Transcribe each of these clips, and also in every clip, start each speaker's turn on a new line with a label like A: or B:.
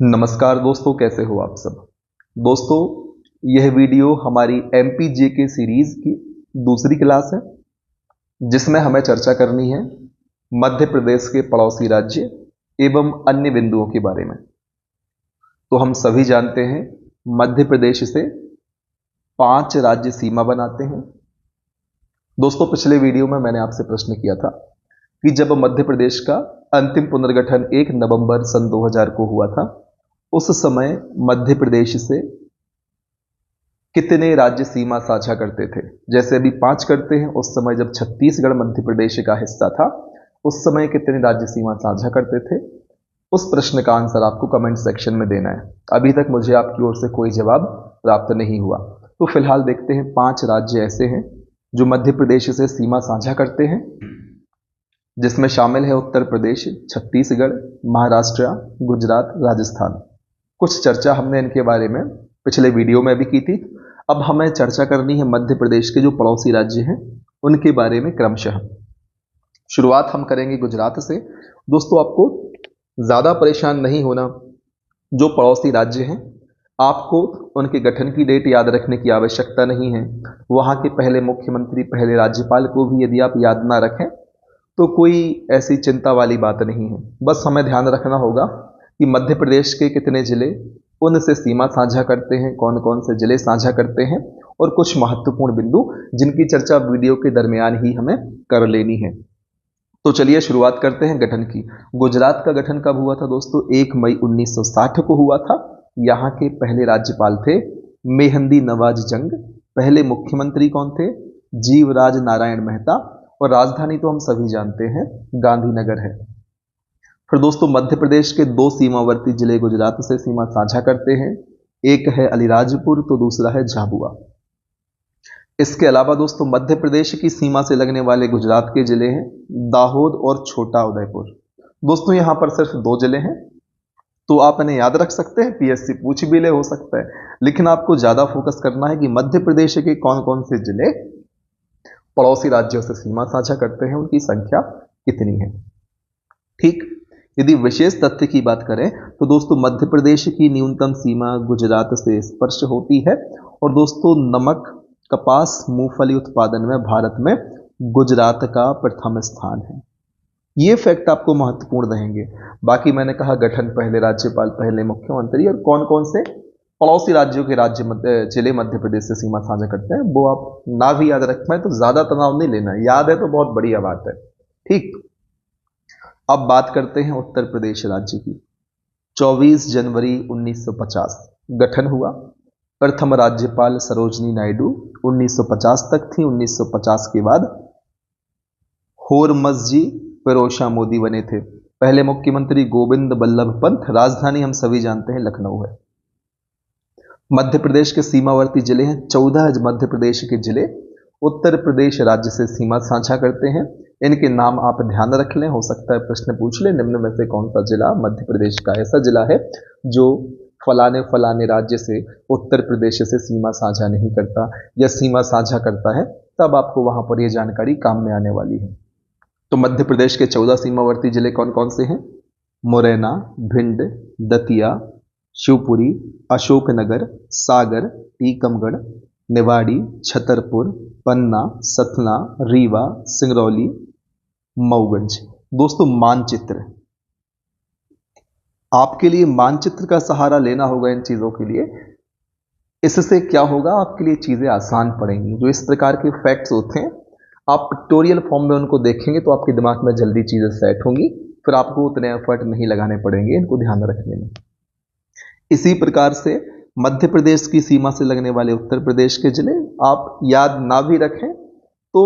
A: नमस्कार दोस्तों, कैसे हो आप सब। दोस्तों, यह वीडियो हमारी एमपीजे के सीरीज की दूसरी क्लास है, जिसमें हमें चर्चा करनी है मध्य प्रदेश के पड़ोसी राज्य एवं अन्य बिंदुओं के बारे में। तो हम सभी जानते हैं मध्य प्रदेश से 5 राज्य सीमा बनाते हैं। दोस्तों, पिछले वीडियो में मैंने आपसे प्रश्न किया था कि जब मध्य प्रदेश का अंतिम पुनर्गठन 1 नवंबर सन 2000 को हुआ था, उस समय मध्य प्रदेश से कितने राज्य सीमा साझा करते थे। जैसे अभी 5 करते हैं, उस समय जब छत्तीसगढ़ मध्य प्रदेश का हिस्सा था, उस समय कितने राज्य सीमा साझा करते थे। उस प्रश्न का आंसर आपको कमेंट सेक्शन में देना है। अभी तक मुझे आपकी ओर से कोई जवाब प्राप्त नहीं हुआ, तो फिलहाल देखते हैं 5 राज्य ऐसे हैं जो मध्य प्रदेश से सीमा साझा करते हैं, जिसमें शामिल है उत्तर प्रदेश, छत्तीसगढ़, महाराष्ट्र, गुजरात, राजस्थान। कुछ चर्चा हमने इनके बारे में पिछले वीडियो में भी की थी। अब हमें चर्चा करनी है मध्य प्रदेश के जो पड़ोसी राज्य हैं उनके बारे में क्रमशः। शुरुआत हम करेंगे गुजरात से। दोस्तों, आपको ज़्यादा परेशान नहीं होना। जो पड़ोसी राज्य हैं, आपको उनके गठन की डेट याद रखने की आवश्यकता नहीं है। वहाँ के पहले मुख्यमंत्री, पहले राज्यपाल को भी यदि आप याद ना रखें तो कोई ऐसी चिंता वाली बात नहीं है। बस हमें ध्यान रखना होगा कि मध्य प्रदेश के कितने जिले उनसे सीमा साझा करते हैं, कौन कौन से जिले साझा करते हैं, और कुछ महत्वपूर्ण बिंदु जिनकी चर्चा वीडियो के दरमियान ही हमें कर लेनी है। तो चलिए शुरुआत करते हैं गठन की। गुजरात का गठन कब हुआ था दोस्तों? 1 मई 1960 को हुआ था। यहाँ के पहले राज्यपाल थे मेहंदी नवाज जंग। पहले मुख्यमंत्री कौन थे? जीवराज नारायण मेहता। और राजधानी तो हम सभी जानते हैं, गांधीनगर है। फिर दोस्तों, मध्य प्रदेश के 2 सीमावर्ती जिले गुजरात से सीमा साझा करते हैं। एक है अलीराजपुर, तो दूसरा है झाबुआ। इसके अलावा दोस्तों, मध्य प्रदेश की सीमा से लगने वाले गुजरात के जिले हैं दाहोद और छोटा उदयपुर। दोस्तों, यहां पर सिर्फ 2 जिले हैं, तो आप इन्हें याद रख सकते हैं। पीएससी पूछ भी ले, हो सकता है, लेकिन आपको ज्यादा फोकस करना है कि मध्य प्रदेश के कौन कौन से जिले पड़ोसी राज्यों से सीमा साझा करते हैं, उनकी संख्या कितनी है। ठीक, यदि विशेष तथ्य की बात करें तो दोस्तों, मध्य प्रदेश की न्यूनतम सीमा गुजरात से स्पर्श होती है। और दोस्तों, नमक, कपास, मूंगफली उत्पादन में भारत में गुजरात का प्रथम स्थान है। ये फैक्ट आपको महत्वपूर्ण रहेंगे। बाकी मैंने कहा गठन, पहले राज्यपाल, पहले मुख्यमंत्री, और कौन कौन से पड़ोसी राज्यों के जिले मध्य प्रदेश से सीमा साझा करते हैं, वो आप ना भी याद रख पाए तो ज्यादा तनाव नहीं लेना। याद है तो बहुत बढ़िया बात है। ठीक, अब बात करते हैं उत्तर प्रदेश राज्य की। 24 जनवरी 1950 गठन हुआ। प्रथम राज्यपाल सरोजनी नायडू 1950 तक थी। 1950 के बाद होरमसजी फिरोशा मोदी बने थे। पहले मुख्यमंत्री गोविंद बल्लभ पंत। राजधानी हम सभी जानते हैं लखनऊ है। मध्य प्रदेश के सीमावर्ती जिले हैं 14 मध्य प्रदेश के जिले उत्तर प्रदेश राज्य से सीमा साझा करते हैं। इनके नाम आप ध्यान रख लें, हो सकता है प्रश्न पूछ ले, निम्न में से कौन सा जिला मध्य प्रदेश का ऐसा जिला है जो फलाने फलाने राज्य से उत्तर प्रदेश से सीमा साझा नहीं करता या सीमा साझा करता है, तब आपको वहां पर यह जानकारी काम में आने वाली है। तो मध्य प्रदेश के 14 सीमावर्ती जिले कौन कौन से हैं? मुरैना, भिंड, दतिया, शिवपुरी, अशोकनगर, सागर, टीकमगढ़, निवाड़ी, छतरपुर, पन्ना, सतना, रीवा, सिंगरौली, मऊगंज। दोस्तों, मानचित्र, आपके लिए मानचित्र का सहारा लेना होगा इन चीजों के लिए। इससे क्या होगा, आपके लिए चीजें आसान पड़ेंगी। जो इस प्रकार के फैक्ट्स होते हैं, आप पिक्टोरियल फॉर्म में उनको देखेंगे तो आपके दिमाग में जल्दी चीजें सेट होंगी, फिर आपको उतने एफर्ट नहीं लगाने पड़ेंगे इनको ध्यान रखने में। इसी प्रकार से मध्य प्रदेश की सीमा से लगने वाले उत्तर प्रदेश के जिले आप याद ना भी रखें तो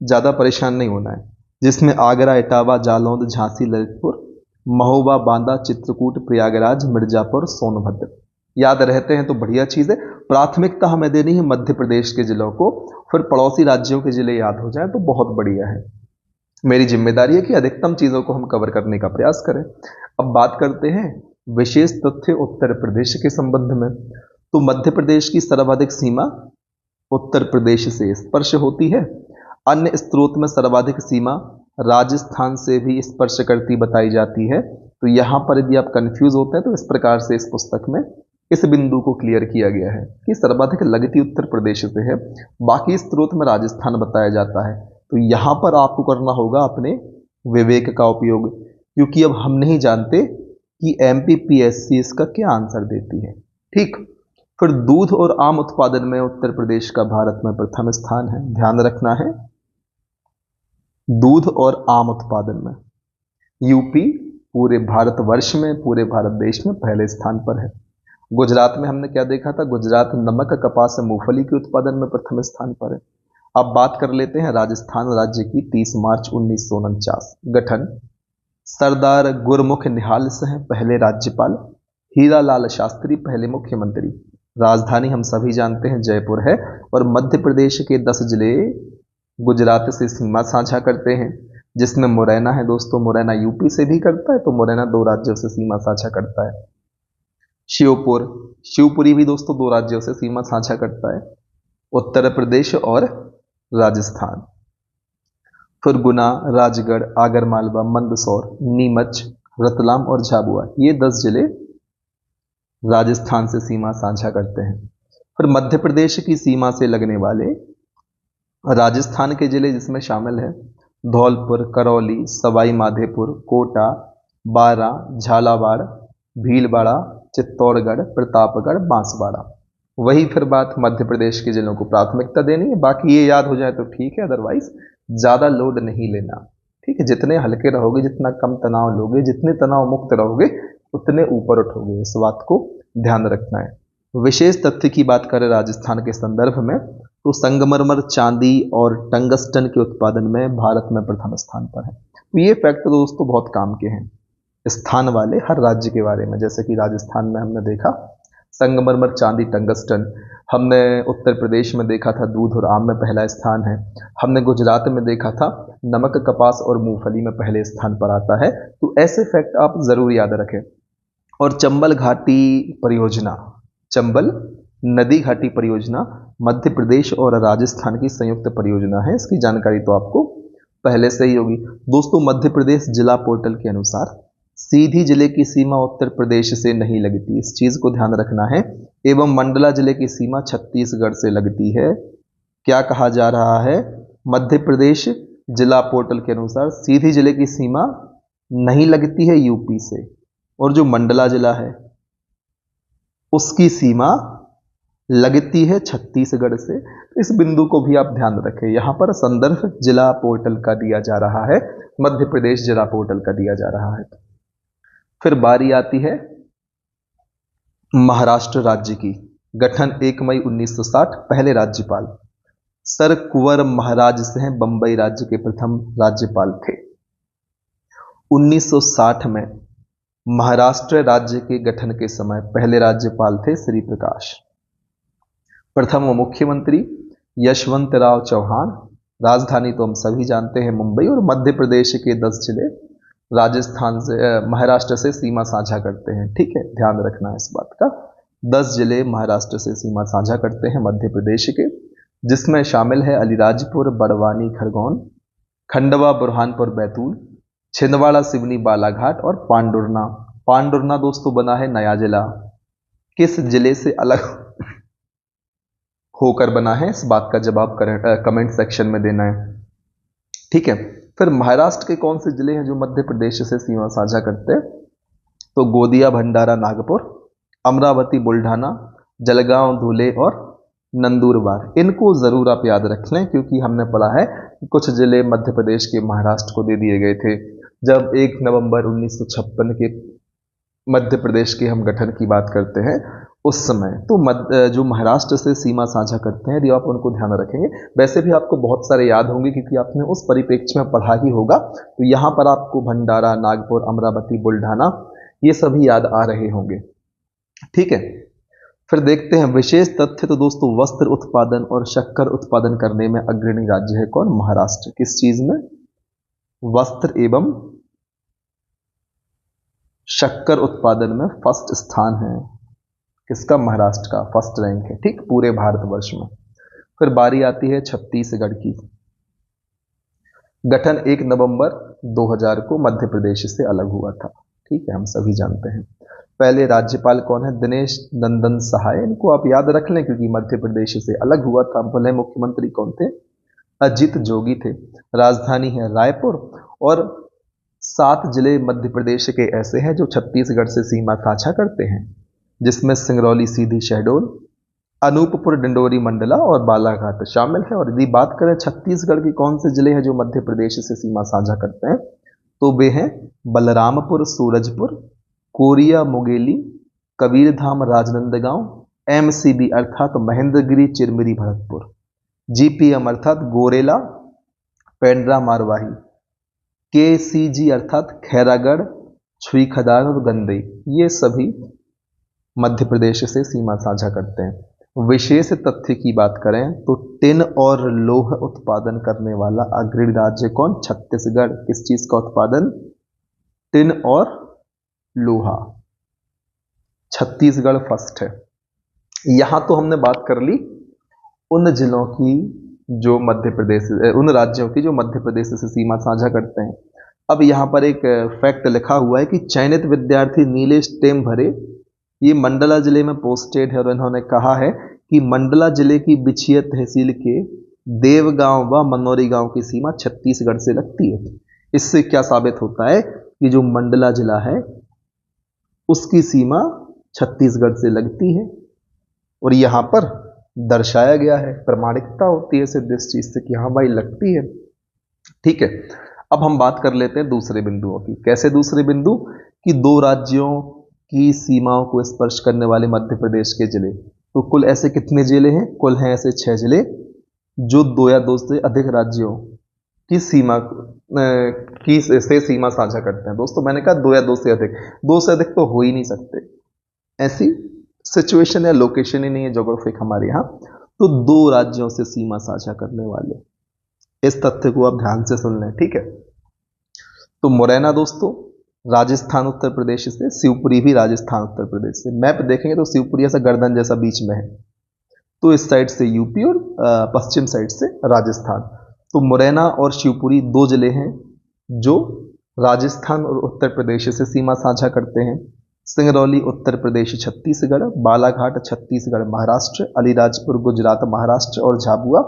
A: ज्यादा परेशान नहीं होना है, जिसमें आगरा, इटावा, जालौन, झांसी, ललितपुर, महोबा, बांदा, चित्रकूट, प्रयागराज, मिर्जापुर, सोनभद्र याद रहते हैं तो बढ़िया चीज है। प्राथमिकता हमें देनी है मध्य प्रदेश के जिलों को, फिर पड़ोसी राज्यों के जिले याद हो जाए तो बहुत बढ़िया है। मेरी जिम्मेदारी है कि अधिकतम चीजों को हम कवर करने का प्रयास करें। अब बात करते हैं विशेष तथ्य उत्तर प्रदेश के संबंध में। तो मध्य प्रदेश की सर्वाधिक सीमा उत्तर प्रदेश से स्पर्श होती है। अन्य स्रोत में सर्वाधिक सीमा राजस्थान से भी स्पर्श करती बताई जाती है। तो यहां पर यदि आप कंफ्यूज होते हैं तो इस प्रकार से इस पुस्तक में इस बिंदु को क्लियर किया गया है कि सर्वाधिक लगती उत्तर प्रदेश से है, बाकी स्त्रोत में राजस्थान बताया जाता है। तो यहां पर आपको करना होगा अपने विवेक का उपयोग, क्योंकि अब हम नहीं जानते कि एमपीपीएससी इसका क्या आंसर देती है। ठीक, फिर दूध और आम उत्पादन में उत्तर प्रदेश का भारत में प्रथम स्थान है, ध्यान रखना है। दूध और आम उत्पादन में यूपी पूरे भारतवर्ष में, पूरे भारत देश में पहले स्थान पर है। गुजरात में हमने क्या देखा था, गुजरात नमक, कपास, मूंगफली के उत्पादन में प्रथम स्थान पर है। अब बात कर लेते हैं राजस्थान राज्य की। 30 मार्च 1949 गठन, सरदार गुरमुख निहाल सिंह पहले राज्यपाल, हीरालाल शास्त्री पहले मुख्यमंत्री। राजधानी हम सभी जानते हैं जयपुर है, और मध्य प्रदेश के 10 जिले गुजरात से सीमा साझा करते हैं, जिसमें मुरैना है दोस्तों। मुरैना यूपी से भी करता है, तो मुरैना 2 राज्यों से सीमा साझा करता है। श्योपुर, शिवपुरी भी दोस्तों 2 राज्यों से सीमा साझा करता है, उत्तर प्रदेश और राजस्थान। फिर गुना, राजगढ़, आगरमालवा, मंदसौर, नीमच, रतलाम और झाबुआ, ये 10 जिले राजस्थान से सीमा साझा करते हैं। फिर मध्य प्रदेश की सीमा से लगने वाले राजस्थान के जिले जिसमें शामिल है धौलपुर, करौली, सवाई माधोपुर, कोटा, बारा, झालावाड़, भीलवाड़ा, चित्तौड़गढ़, प्रतापगढ़, बांसवाड़ा। वही फिर बात मध्य प्रदेश के जिलों को प्राथमिकता देनी है, बाकी ये याद हो जाए तो ठीक है, अदरवाइज ज्यादा लोड नहीं लेना। ठीक है, जितने हल्के रहोगे, जितना कम तनाव लोगे, जितने तनाव मुक्त रहोगे, उतने ऊपर उठोगे, इस बात को ध्यान रखना है। विशेष तथ्य की बात करें राजस्थान के संदर्भ में, तो संगमरमर, चांदी और टंगस्टन के उत्पादन में भारत में प्रथम स्थान पर है। तो ये फैक्ट दोस्तों बहुत काम के हैं स्थान वाले हर राज्य के बारे में। जैसे कि राजस्थान में हमने देखा संगमरमर, चांदी, टंगस्टन। हमने उत्तर प्रदेश में देखा था दूध और आम में पहला स्थान है। हमने गुजरात में देखा था नमक, कपास और मूंगफली में पहले स्थान पर आता है। तो ऐसे फैक्ट आप जरूर याद रखें। और चंबल घाटी परियोजना, चंबल नदी घाटी परियोजना मध्य प्रदेश और राजस्थान की संयुक्त परियोजना है। इसकी जानकारी तो आपको पहले से ही होगी दोस्तों। मध्य प्रदेश जिला पोर्टल के अनुसार सीधी जिले की सीमा उत्तर प्रदेश से नहीं लगती, इस चीज को ध्यान रखना है। एवं मंडला जिले की सीमा छत्तीसगढ़ से लगती है। क्या कहा जा रहा है, मध्य प्रदेश जिला पोर्टल के अनुसार सीधी जिले की सीमा नहीं लगती है यूपी से, और जो मंडला जिला है उसकी सीमा लगती है छत्तीसगढ़ से। इस बिंदु को भी आप ध्यान रखें। यहां पर संदर्भ जिला पोर्टल का दिया जा रहा है, मध्य प्रदेश जिला पोर्टल का दिया जा रहा है। फिर बारी आती है महाराष्ट्र राज्य की। गठन 1 मई 1960, पहले राज्यपाल सर कुंवर महाराज सिंह बंबई राज्य के प्रथम राज्यपाल थे। 1960 में महाराष्ट्र राज्य के गठन के समय पहले राज्यपाल थे श्री प्रकाश। प्रथम मुख्यमंत्री यशवंतराव चौहान। राजधानी तो हम सभी जानते हैं मुंबई, और मध्य प्रदेश के 10 जिले राजस्थान से महाराष्ट्र से सीमा साझा करते हैं। ठीक है, ध्यान रखना है इस बात का। 10 जिले महाराष्ट्र से सीमा साझा करते हैं मध्य प्रदेश के, जिसमें शामिल है अलीराजपुर, बड़वानी, खरगोन, खंडवा, बुरहानपुर, बैतूल, छिंदवाड़ा, सिवनी, बालाघाट और पांडुरना। पांडुरना दोस्तों बना है नया जिला। किस जिले से अलग होकर बना है, इस बात का जवाब कमेंट सेक्शन में देना है। ठीक है, फिर महाराष्ट्र के कौन से जिले हैं जो मध्य प्रदेश से सीमा साझा करते हैं, तो गोदिया, भंडारा, नागपुर, अमरावती, बुल्ढाना, जलगांव, धुले और नंदुरबार। इनको जरूर आप याद रख लें, क्योंकि हमने पढ़ा है कि कुछ जिले मध्य प्रदेश के महाराष्ट्र को दे दिए गए थे जब 1 नवंबर 1956 के मध्य प्रदेश के हम गठन की बात करते हैं उस समय। तो जो महाराष्ट्र से सीमा साझा करते हैं, यदि आप उनको ध्यान रखेंगे, वैसे भी आपको बहुत सारे याद होंगे क्योंकि आपने उस परिप्रेक्ष्य में पढ़ा ही होगा। तो यहाँ पर आपको भंडारा, नागपुर, अमरावती, बुल्ढाना ये सभी याद आ रहे होंगे। ठीक है, फिर देखते हैं विशेष तथ्य। तो दोस्तों वस्त्र उत्पादन और शक्कर उत्पादन करने में अग्रणी राज्य है कौन, महाराष्ट्र। किस चीज में, वस्त्र एवं शक्कर उत्पादन में फर्स्ट स्थान है किसका, महाराष्ट्र का, फर्स्ट रैंक है। ठीक, पूरे भारतवर्ष में। फिर बारी आती है छत्तीसगढ़ की। गठन 1 नवंबर 2000 को मध्य प्रदेश से अलग हुआ था। ठीक है, हम सभी जानते हैं। पहले राज्यपाल कौन है? दिनेश नंदन सहाय। इनको आप याद रख लें क्योंकि मध्य प्रदेश से अलग हुआ था। पहले मुख्यमंत्री कौन थे? अजित जोगी थे। राजधानी है रायपुर। और 7 जिले मध्य प्रदेश के ऐसे हैं जो छत्तीसगढ़ से सीमा साझा करते हैं, जिसमें सिंगरौली, सीधी, शहडोल, अनूपपुर, डिंडोरी, मंडला और बालाघाट शामिल है। और यदि बात करें छत्तीसगढ़ के कौन से जिले हैं जो मध्य प्रदेश से सीमा साझा करते हैं, तो वे हैं बलरामपुर, सूरजपुर, कोरिया, मुंगेली, कबीरधाम, राजनांदगांव, एमसीबी अर्थात महेंद्रगिरी, चिरमिरी, भरतपुर, जीपीएम अर्थात गोरेला, पेंड्रा, मारवाही, केसीजी अर्थात खैरागढ़, छुईखदार और गंदई, ये सभी मध्य प्रदेश से सीमा साझा करते हैं। विशेष तथ्य की बात करें तो टिन और लोह उत्पादन करने वाला अग्रणी राज्य कौन? छत्तीसगढ़। किस चीज का उत्पादन? टिन और लोहा। छत्तीसगढ़ फर्स्ट है। यहां तो हमने बात कर ली उन जिलों की जो मध्य प्रदेश, उन राज्यों की जो मध्य प्रदेश से सीमा साझा करते हैं। अब यहां पर एक फैक्ट लिखा हुआ है कि चयनित विद्यार्थी नीले स्टेम भरे, ये मंडला जिले में पोस्टेड है और इन्होंने कहा है कि मंडला जिले की बिछिया तहसील के देवगांव व मनोरी गांव की सीमा छत्तीसगढ़ से लगती है। इससे क्या साबित होता है कि जो मंडला जिला है उसकी सीमा छत्तीसगढ़ से लगती है और यहां पर दर्शाया गया है, प्रमाणिकता होती है सिर्फ इस चीज से कि हाँ भाई लगती है। ठीक है, अब हम बात कर लेते हैं दूसरे बिंदुओं की। कैसे दूसरे बिंदु? कि दो राज्यों की सीमाओं को स्पर्श करने वाले मध्य प्रदेश के जिले। तो कुल ऐसे कितने जिले हैं? कुल हैं ऐसे 6 जिले जो 2 या 2 से अधिक राज्यों की सीमा की से सीमा साझा करते हैं। दोस्तों मैंने कहा 2 या 2 से अधिक, 2 से अधिक तो हो ही नहीं सकते, ऐसी सिचुएशन या लोकेशन ही नहीं है जोग्राफिक हमारे यहाँ। तो 2 राज्यों से सीमा साझा करने वाले, इस तथ्य को आप ध्यान से सुन लें। ठीक है, तो मुरैना दोस्तों राजस्थान उत्तर प्रदेश से, शिवपुरी भी राजस्थान उत्तर प्रदेश से। मैप देखेंगे तो शिवपुरी ऐसा गर्दन जैसा बीच में है, तो इस साइड से यूपी और पश्चिम साइड से राजस्थान। तो मुरैना और शिवपुरी 2 जिले हैं जो राजस्थान और उत्तर प्रदेश से सीमा साझा करते हैं। सिंगरौली उत्तर प्रदेश छत्तीसगढ़, बालाघाट छत्तीसगढ़ महाराष्ट्र, अलीराजपुर गुजरात महाराष्ट्र और झाबुआ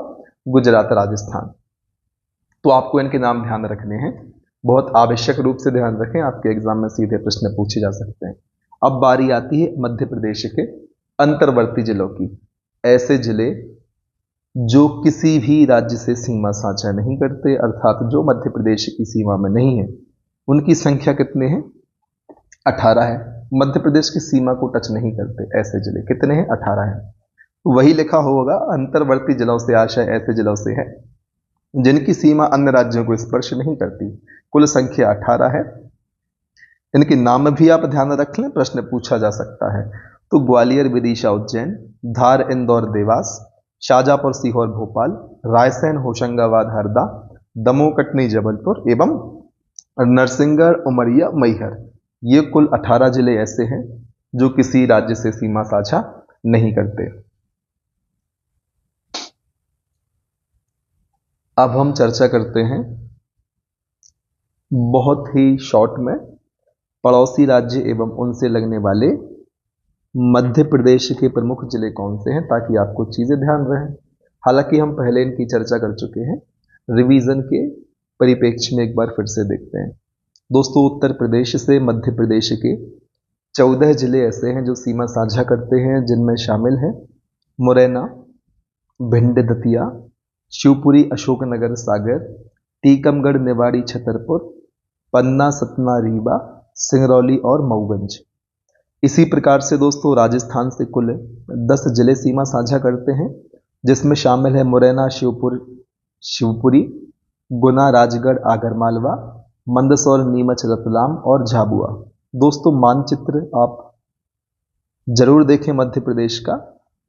A: गुजरात राजस्थान। तो आपको इनके नाम ध्यान रखने हैं, बहुत आवश्यक रूप से ध्यान रखें, आपके एग्जाम में सीधे प्रश्न पूछे जा सकते हैं। अब बारी आती है मध्य प्रदेश के अंतर्वर्ती जिलों की। ऐसे जिले जो किसी भी राज्य से सीमा साझा नहीं करते, अर्थात जो मध्य प्रदेश की सीमा में नहीं है, उनकी संख्या कितने हैं? 18 है। मध्य प्रदेश की सीमा को टच नहीं करते ऐसे जिले कितने हैं? 18 है। वही लिखा होगा अंतर्वर्ती जिलों से, आशय ऐसे जिलों से है जिनकी सीमा अन्य राज्यों को स्पर्श नहीं करती। कुल संख्या 18 है। इनके नाम भी आप ध्यान रख लें, प्रश्न पूछा जा सकता है। तो ग्वालियर, विदिशा, उज्जैन, धार, इंदौर, देवास, शाजापुर, सीहोर, भोपाल, रायसेन, होशंगाबाद, हरदा, दमोह, कटनी, जबलपुर एवं नरसिंहगढ़, उमरिया, मैहर। ये कुल 18 जिले ऐसे हैं जो किसी राज्य से सीमा साझा नहीं करते। अब हम चर्चा करते हैं बहुत ही शॉर्ट में पड़ोसी राज्य एवं उनसे लगने वाले मध्य प्रदेश के प्रमुख जिले कौन से हैं, ताकि आपको चीजें ध्यान रहें। हालांकि हम पहले इनकी चर्चा कर चुके हैं, रिवीजन के परिप्रेक्ष्य में एक बार फिर से देखते हैं। दोस्तों उत्तर प्रदेश से मध्य प्रदेश के 14 जिले ऐसे हैं जो सीमा साझा करते हैं, जिनमें शामिल हैं मुरैना, भिंड, दतिया, शिवपुरी, अशोकनगर, सागर, टीकमगढ़, निवाड़ी, छतरपुर, पन्ना, सतना, रीवा, सिंगरौली और मऊगंज। इसी प्रकार से दोस्तों राजस्थान से कुल 10 जिले सीमा साझा करते हैं, जिसमें शामिल है मुरैना, शिवपुरी, गुना, राजगढ़, आगरमालवा, मंदसौर, नीमच, रतलाम और झाबुआ। दोस्तों मानचित्र आप जरूर देखें मध्य प्रदेश का,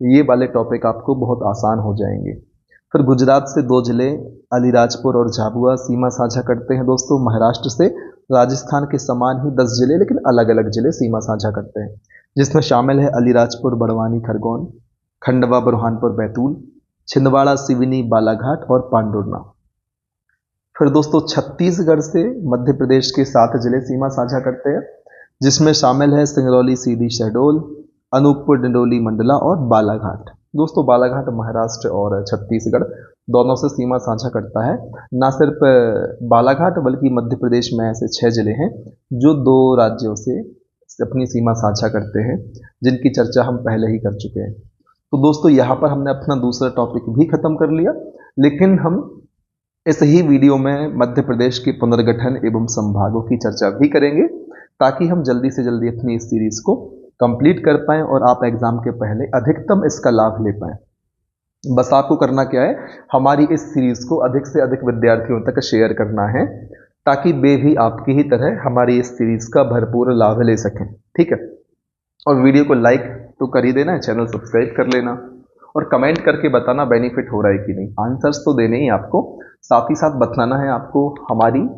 A: ये वाले टॉपिक आपको बहुत आसान हो जाएंगे। फिर गुजरात से 2 जिले अलीराजपुर और झाबुआ सीमा साझा करते हैं। दोस्तों महाराष्ट्र से राजस्थान के समान ही 10 जिले लेकिन अलग अलग जिले सीमा साझा करते हैं, जिसमें शामिल है अलीराजपुर, बड़वानी, खरगोन, खंडवा, बुरहानपुर, बैतूल, छिंदवाड़ा, सिवनी, बालाघाट और पांडुरना। फिर दोस्तों छत्तीसगढ़ से मध्य प्रदेश के 7 जिले सीमा साझा करते हैं, जिसमें शामिल है सिंगरौली, सीधी, शहडोल, अनूपपुर, डिंडोली, मंडला और बालाघाट। दोस्तों बालाघाट महाराष्ट्र और छत्तीसगढ़ दोनों से सीमा साझा करता है। ना सिर्फ बालाघाट बल्कि मध्य प्रदेश में ऐसे 6 जिले हैं जो 2 राज्यों से अपनी सीमा साझा करते हैं, जिनकी चर्चा हम पहले ही कर चुके हैं। तो दोस्तों यहाँ पर हमने अपना दूसरा टॉपिक भी खत्म कर लिया, लेकिन हम इस ही वीडियो में मध्य प्रदेश के पुनर्गठन एवं संभागों की चर्चा भी करेंगे, ताकि हम जल्दी से जल्दी अपनी इस सीरीज को कंप्लीट कर पाएं और आप एग्जाम के पहले अधिकतम इसका लाभ ले पाएं। बस आपको करना क्या है, हमारी इस सीरीज को अधिक से अधिक विद्यार्थियों तक शेयर करना है, ताकि वे भी आपकी ही तरह हमारी इस सीरीज का भरपूर लाभ ले सकें। ठीक है, और वीडियो को लाइक तो कर ही देना है, चैनल सब्सक्राइब कर लेना और कमेंट करके बताना बेनिफिट हो रहा है कि नहीं। आंसर्स तो देने ही आपको, साथ ही साथ बताना है आपको हमारी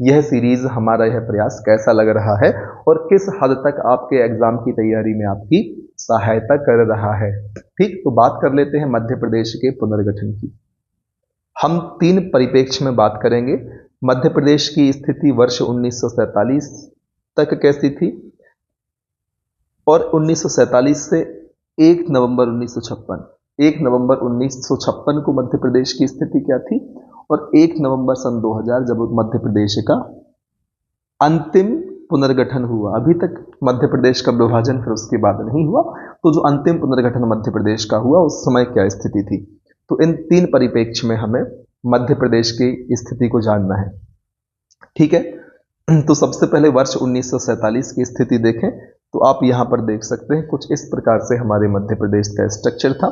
A: यह सीरीज, हमारा यह प्रयास कैसा लग रहा है और किस हद तक आपके एग्जाम की तैयारी में आपकी सहायता कर रहा है। ठीक, तो बात कर लेते हैं मध्य प्रदेश के पुनर्गठन की। हम 3 परिप्रेक्ष्य में बात करेंगे। मध्य प्रदेश की स्थिति वर्ष 1947 तक कैसी थी और 1947 से 1 नवंबर 1956, 1 नवंबर 1956 को मध्य प्रदेश की स्थिति क्या थी और 1 नवंबर सन 2000 जब मध्य प्रदेश का अंतिम पुनर्गठन हुआ। अभी तक मध्य प्रदेश का विभाजन फिर उसके बाद नहीं हुआ, तो जो अंतिम पुनर्गठन मध्य प्रदेश का हुआ उस समय क्या स्थिति थी। तो इन 3 परिप्रेक्ष्य में हमें मध्य प्रदेश की स्थिति को जानना है। ठीक है, तो सबसे पहले वर्ष 1947 की स्थिति देखें तो आप यहां पर देख सकते हैं कुछ इस प्रकार से हमारे मध्य प्रदेश का स्ट्रक्चर था,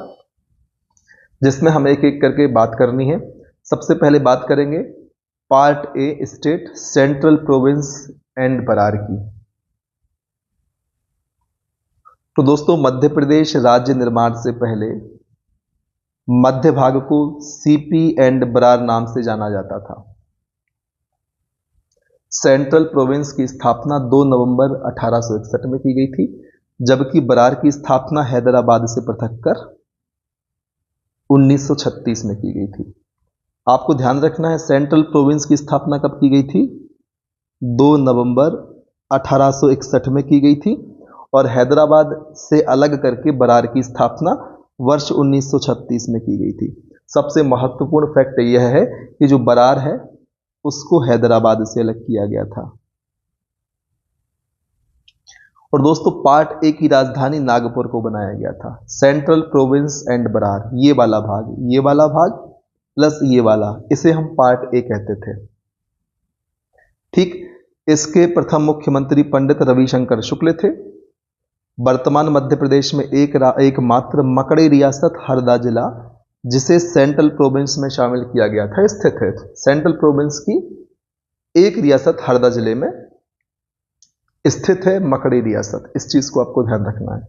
A: जिसमें हमें एक एक करके बात करनी है। सबसे पहले बात करेंगे part A, state, central province and Berar की। तो दोस्तों मध्य प्रदेश राज्य निर्माण से पहले मध्य भाग को सीपी एंड बरार नाम से जाना जाता था। सेंट्रल प्रोविंस की स्थापना 2 नवंबर 1861 में की गई थी, जबकि बरार की स्थापना हैदराबाद से पृथक कर 1936 में की गई थी। आपको ध्यान रखना है, सेंट्रल प्रोविंस की स्थापना कब की गई थी? 2 नवंबर 1861 में की गई थी और हैदराबाद से अलग करके बरार की स्थापना वर्ष 1936 में की गई थी। सबसे महत्वपूर्ण फैक्ट यह है कि जो बरार है उसको हैदराबाद से अलग किया गया था। और दोस्तों पार्ट ए की राजधानी नागपुर को बनाया गया था। सेंट्रल प्रोविंस एंड बरार, ये वाला भाग प्लस ये वाला, इसे हम पार्ट ए कहते थे। ठीक, इसके प्रथम मुख्यमंत्री पंडित रविशंकर शुक्ल थे। वर्तमान मध्य प्रदेश में एकमात्र मकड़ी रियासत हरदा जिला, जिसे सेंट्रल प्रोविंस में शामिल किया गया था, स्थित है। सेंट्रल प्रोविंस की एक रियासत हरदा जिले में स्थित है, मकड़ी रियासत। इस चीज को आपको ध्यान रखना है।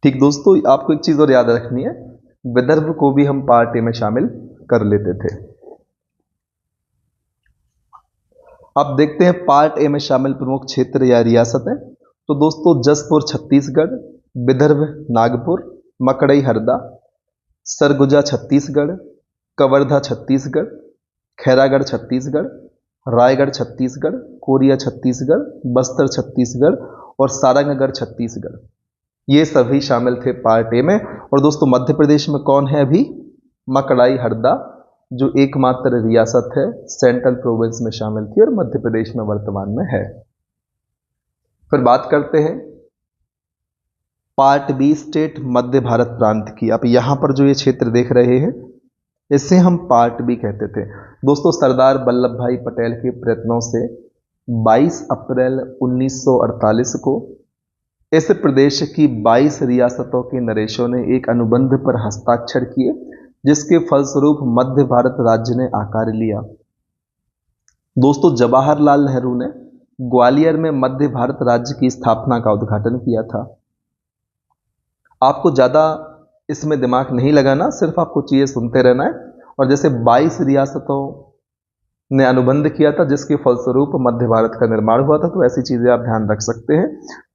A: ठीक दोस्तों, आपको एक चीज और याद रखनी है, विदर्भ को भी हम पार्ट ए में शामिल कर लेते थे। अब देखते हैं पार्ट ए में शामिल प्रमुख क्षेत्र या रियासतें। तो दोस्तों जसपुर छत्तीसगढ़, विदर्भ नागपुर, मकड़ई हरदा, सरगुजा छत्तीसगढ़, कवर्धा छत्तीसगढ़, खैरागढ़ छत्तीसगढ़, रायगढ़ छत्तीसगढ़, कोरिया छत्तीसगढ़, बस्तर छत्तीसगढ़ और सारंगगढ़ छत्तीसगढ़, ये सभी शामिल थे पार्ट ए में। और दोस्तों मध्य प्रदेश में कौन है अभी? मकड़ाई हरदा, जो एकमात्र रियासत है, सेंट्रल प्रोविंस में शामिल थी और मध्य प्रदेश में वर्तमान में है। फिर बात करते हैं पार्ट बी, स्टेट, मध्य भारत प्रांत की। आप यहां पर जो ये क्षेत्र देख रहे हैं इसे हम पार्ट बी कहते थे। दोस्तों सरदार वल्लभ भाई पटेल के प्रयत्नों से 22 अप्रैल 1948 को इस प्रदेश की 22 रियासतों के नरेशों ने एक अनुबंध पर हस्ताक्षर किए, जिसके फलस्वरूप मध्य भारत राज्य ने आकार लिया। दोस्तों जवाहरलाल नेहरू ने ग्वालियर में मध्य भारत राज्य की स्थापना का उद्घाटन किया था। आपको ज्यादा इसमें दिमाग नहीं लगाना, सिर्फ आपको चीजें सुनते रहना है। और जैसे 22 रियासतों ने अनुबंध किया था, जिसके फलस्वरूप मध्य भारत का निर्माण हुआ था। तो ऐसी चीजें आप ध्यान रख सकते हैं।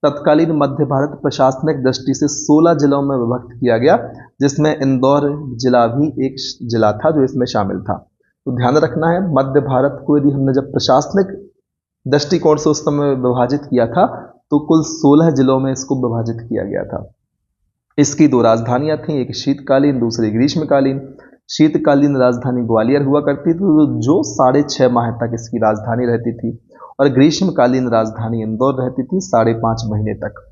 A: तत्कालीन मध्य भारत प्रशासनिक दृष्टि से 16 जिलों में विभक्त किया गया, जिसमें इंदौर जिला भी एक जिला था जो इसमें शामिल था। तो ध्यान रखना है, मध्य भारत को यदि हमने जब प्रशासनिक दृष्टिकोण से उस समय विभाजित किया था तो कुल 16 जिलों में इसको विभाजित किया गया था। इसकी दो राजधानियां थीं, एक शीतकालीन, दूसरी ग्रीष्मकालीन। शीतकालीन राजधानी ग्वालियर हुआ करती थी, जो 6.5 माह तक इसकी राजधानी रहती थी, और ग्रीष्मकालीन राजधानी इंदौर रहती थी 5.5 महीने तक।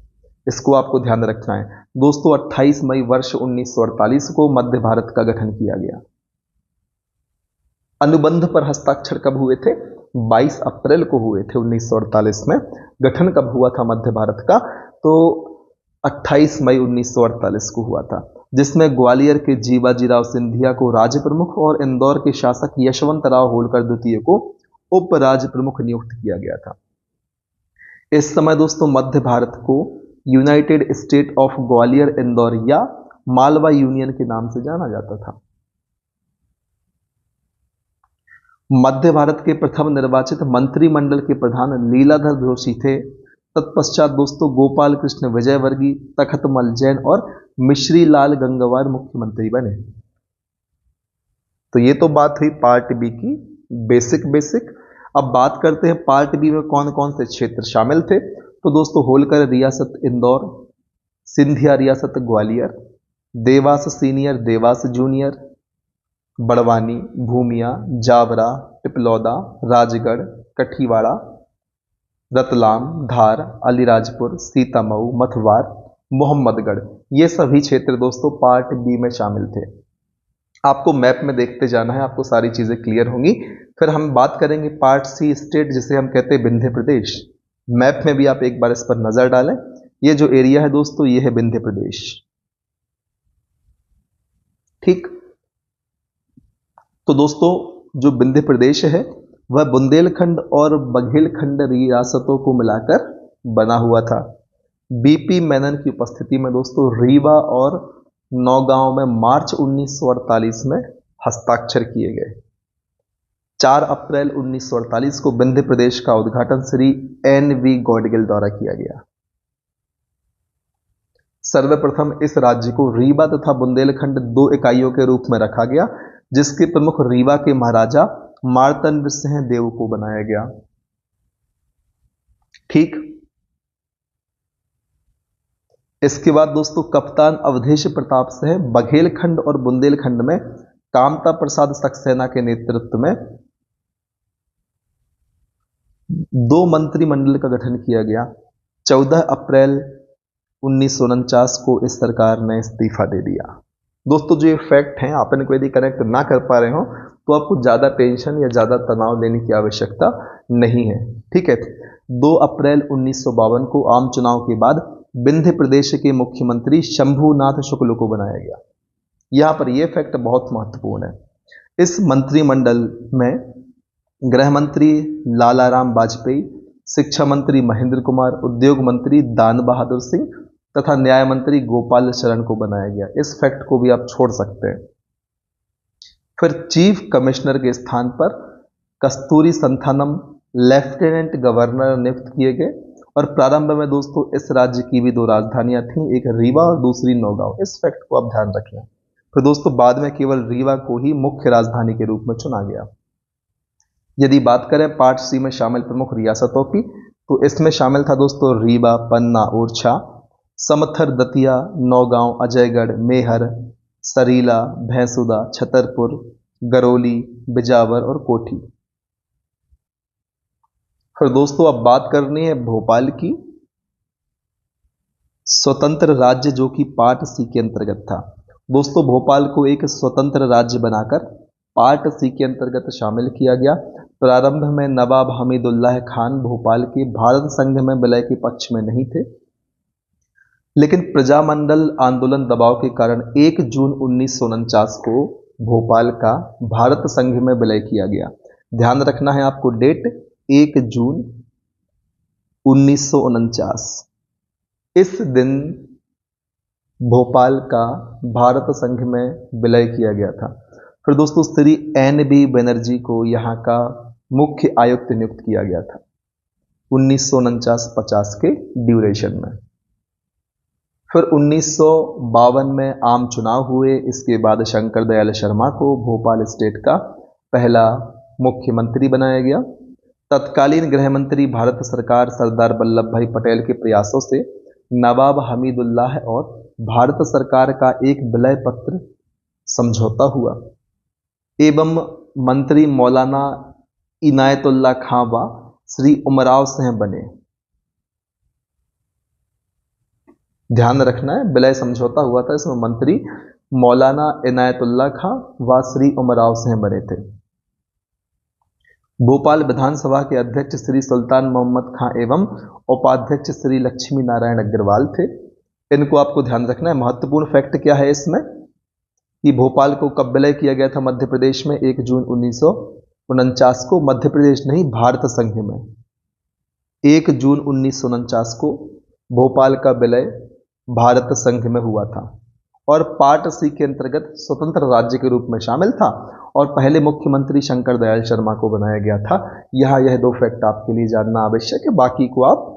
A: इसको आपको ध्यान रखना है दोस्तों। 28 मई वर्ष 1948 को मध्य भारत का गठन किया गया। अनुबंध पर हस्ताक्षर कब हुए थे? 22 अप्रैल को हुए थे 1948 में। गठन कब हुआ था मध्य भारत का? तो 28 मई 1948 को हुआ था, जिसमें ग्वालियर के जीवाजीराव सिंधिया को राज्य प्रमुख और इंदौर के शासक यशवंतराव होलकर द्वितीय को उप राज्य प्रमुख नियुक्त किया गया था। इस समय दोस्तों मध्य भारत को United state of Gwalior Indore या मालवा यूनियन के नाम से जाना जाता था। मध्य भारत के प्रथम निर्वाचित मंत्रिमंडल के प्रधान लीलाधर जोशी थे। तत्पश्चात दोस्तों गोपाल कृष्ण विजयवर्गीय, तखतमल जैन और मिश्री लाल गंगवार मुख्यमंत्री बने। तो ये तो बात हुई पार्ट बी की बेसिक। अब बात करते हैं पार्ट बी में कौन कौन से क्षेत्र शामिल थे। तो दोस्तों होलकर रियासत इंदौर, सिंधिया रियासत ग्वालियर, देवास सीनियर, देवास जूनियर, बड़वानी, भूमिया, जावरा, पिपलौदा, राजगढ़, कठीवाड़ा, रतलाम, धार, अलीराजपुर, सीतामऊ, मथुवार, मोहम्मदगढ़, ये सभी क्षेत्र दोस्तों पार्ट बी में शामिल थे। आपको मैप में देखते जाना है, आपको सारी चीजें क्लियर होंगी। फिर हम बात करेंगे पार्ट सी स्टेट, जिसे हम कहते हैं विंध्य प्रदेश। मैप में भी आप एक बार इस पर नजर डालें। ये जो एरिया है दोस्तों, ये है विंध्य प्रदेश। ठीक, तो दोस्तों जो विंध्य प्रदेश है वह बुंदेलखंड और बघेलखंड रियासतों को मिलाकर बना हुआ था। बीपी मेनन की उपस्थिति में दोस्तों रीवा और नौगांव में मार्च 1948 में हस्ताक्षर किए गए। 4 अप्रैल 1948 को विंध्य प्रदेश का उद्घाटन श्री NV गौडगिल द्वारा किया गया। सर्वप्रथम इस राज्य को रीवा तथा बुंदेलखंड 2 इकाइयों के रूप में रखा गया, जिसके प्रमुख रीवा के महाराजा मार्तंड सिंह देव को बनाया गया। ठीक, इसके बाद दोस्तों कप्तान अवधेश प्रताप सिंह बघेलखंड और बुंदेलखंड में कामता प्रसाद सक्सेना के नेतृत्व में 2 मंत्रिमंडल का गठन किया गया। 14 अप्रैल 1949 को इस सरकार ने इस्तीफा दे दिया। दोस्तों जो ये फैक्ट हैं, आप इनको यदि कनेक्ट ना कर पा रहे हो तो आपको ज़्यादा टेंशन या ज़्यादा तनाव लेने की आवश्यकता नहीं है। ठीक है, 2 अप्रैल 1952 को आम चुनाव के बाद विंध्य प्रदेश के मुख्यमंत्री शंभुनाथ शुक्ल को बनाया गया। यहाँ पर यह फैक्ट बहुत महत्वपूर्ण है। इस मंत्रिमंडल में गृह मंत्री लालाराम वाजपेयी, शिक्षा मंत्री महेंद्र कुमार, उद्योग मंत्री दान बहादुर सिंह तथा न्याय मंत्री गोपाल शरण को बनाया गया। इस फैक्ट को भी आप छोड़ सकते हैं। फिर चीफ कमिश्नर के स्थान पर कस्तूरी संथानम लेफ्टिनेंट गवर्नर नियुक्त किए गए। और प्रारंभ में दोस्तों इस राज्य की भी 2 राजधानियां थीं, एक रीवा और दूसरी नौगांव। इस फैक्ट को आप ध्यान रखें। फिर दोस्तों बाद में केवल रीवा को ही मुख्य राजधानी के रूप में चुना गया। यदि बात करें पार्ट सी में शामिल प्रमुख रियासतों की, तो इसमें शामिल था दोस्तों रीवा, पन्ना, ओरछा, समथर, दतिया, नौगांव, अजयगढ़, मेहर, सरीला, भैंसुदा, छतरपुर, गरौली, बिजावर और कोठी। फिर दोस्तों अब बात करनी है भोपाल की, स्वतंत्र राज्य जो कि पार्ट सी के अंतर्गत था। दोस्तों भोपाल को एक स्वतंत्र राज्य बनाकर पार्ट सी के अंतर्गत शामिल किया गया। प्रारंभ में नवाब हमीदुल्लाह खान भोपाल के भारत संघ में विलय के पक्ष में नहीं थे, लेकिन प्रजामंडल आंदोलन दबाव के कारण 1 जून 1949 को भोपाल का भारत संघ में विलय किया गया। ध्यान रखना है आपको डेट, 1 जून 1949। इस दिन भोपाल का भारत संघ में विलय किया गया था। फिर दोस्तों श्री NB बनर्जी को यहाँ का मुख्य आयुक्त नियुक्त किया गया था 1949-50 के ड्यूरेशन में। फिर 1952 में आम चुनाव हुए। इसके बाद शंकर दयाल शर्मा को भोपाल स्टेट का पहला मुख्यमंत्री बनाया गया। तत्कालीन गृह मंत्री भारत सरकार सरदार वल्लभ भाई पटेल के प्रयासों से नवाब हमीदुल्लाह और भारत सरकार का एक विलय पत्र समझौता हुआ एवं मंत्री मौलाना इनायतुल्लाह खां व श्री उमराव सिंह बने। ध्यान रखना है, विलय समझौता हुआ था, इसमें मंत्री मौलाना इनायतुल्लाह खां व श्री उमराव सिंह बने थे। भोपाल विधानसभा के अध्यक्ष श्री सुल्तान मोहम्मद खां एवं उपाध्यक्ष श्री लक्ष्मी नारायण अग्रवाल थे। इनको आपको ध्यान रखना है। महत्वपूर्ण फैक्ट क्या है इसमें कि भोपाल को कब विलय किया गया था मध्य प्रदेश में? 1 जून 1949 को। मध्य प्रदेश नहीं, भारत संघ में 1 जून 1949 को भोपाल का विलय भारत संघ में हुआ था और पार्ट सी के अंतर्गत स्वतंत्र राज्य के रूप में शामिल था और पहले मुख्यमंत्री शंकर दयाल शर्मा को बनाया गया था। यह 2 फैक्ट आपके लिए जानना आवश्यक है। बाकी को आप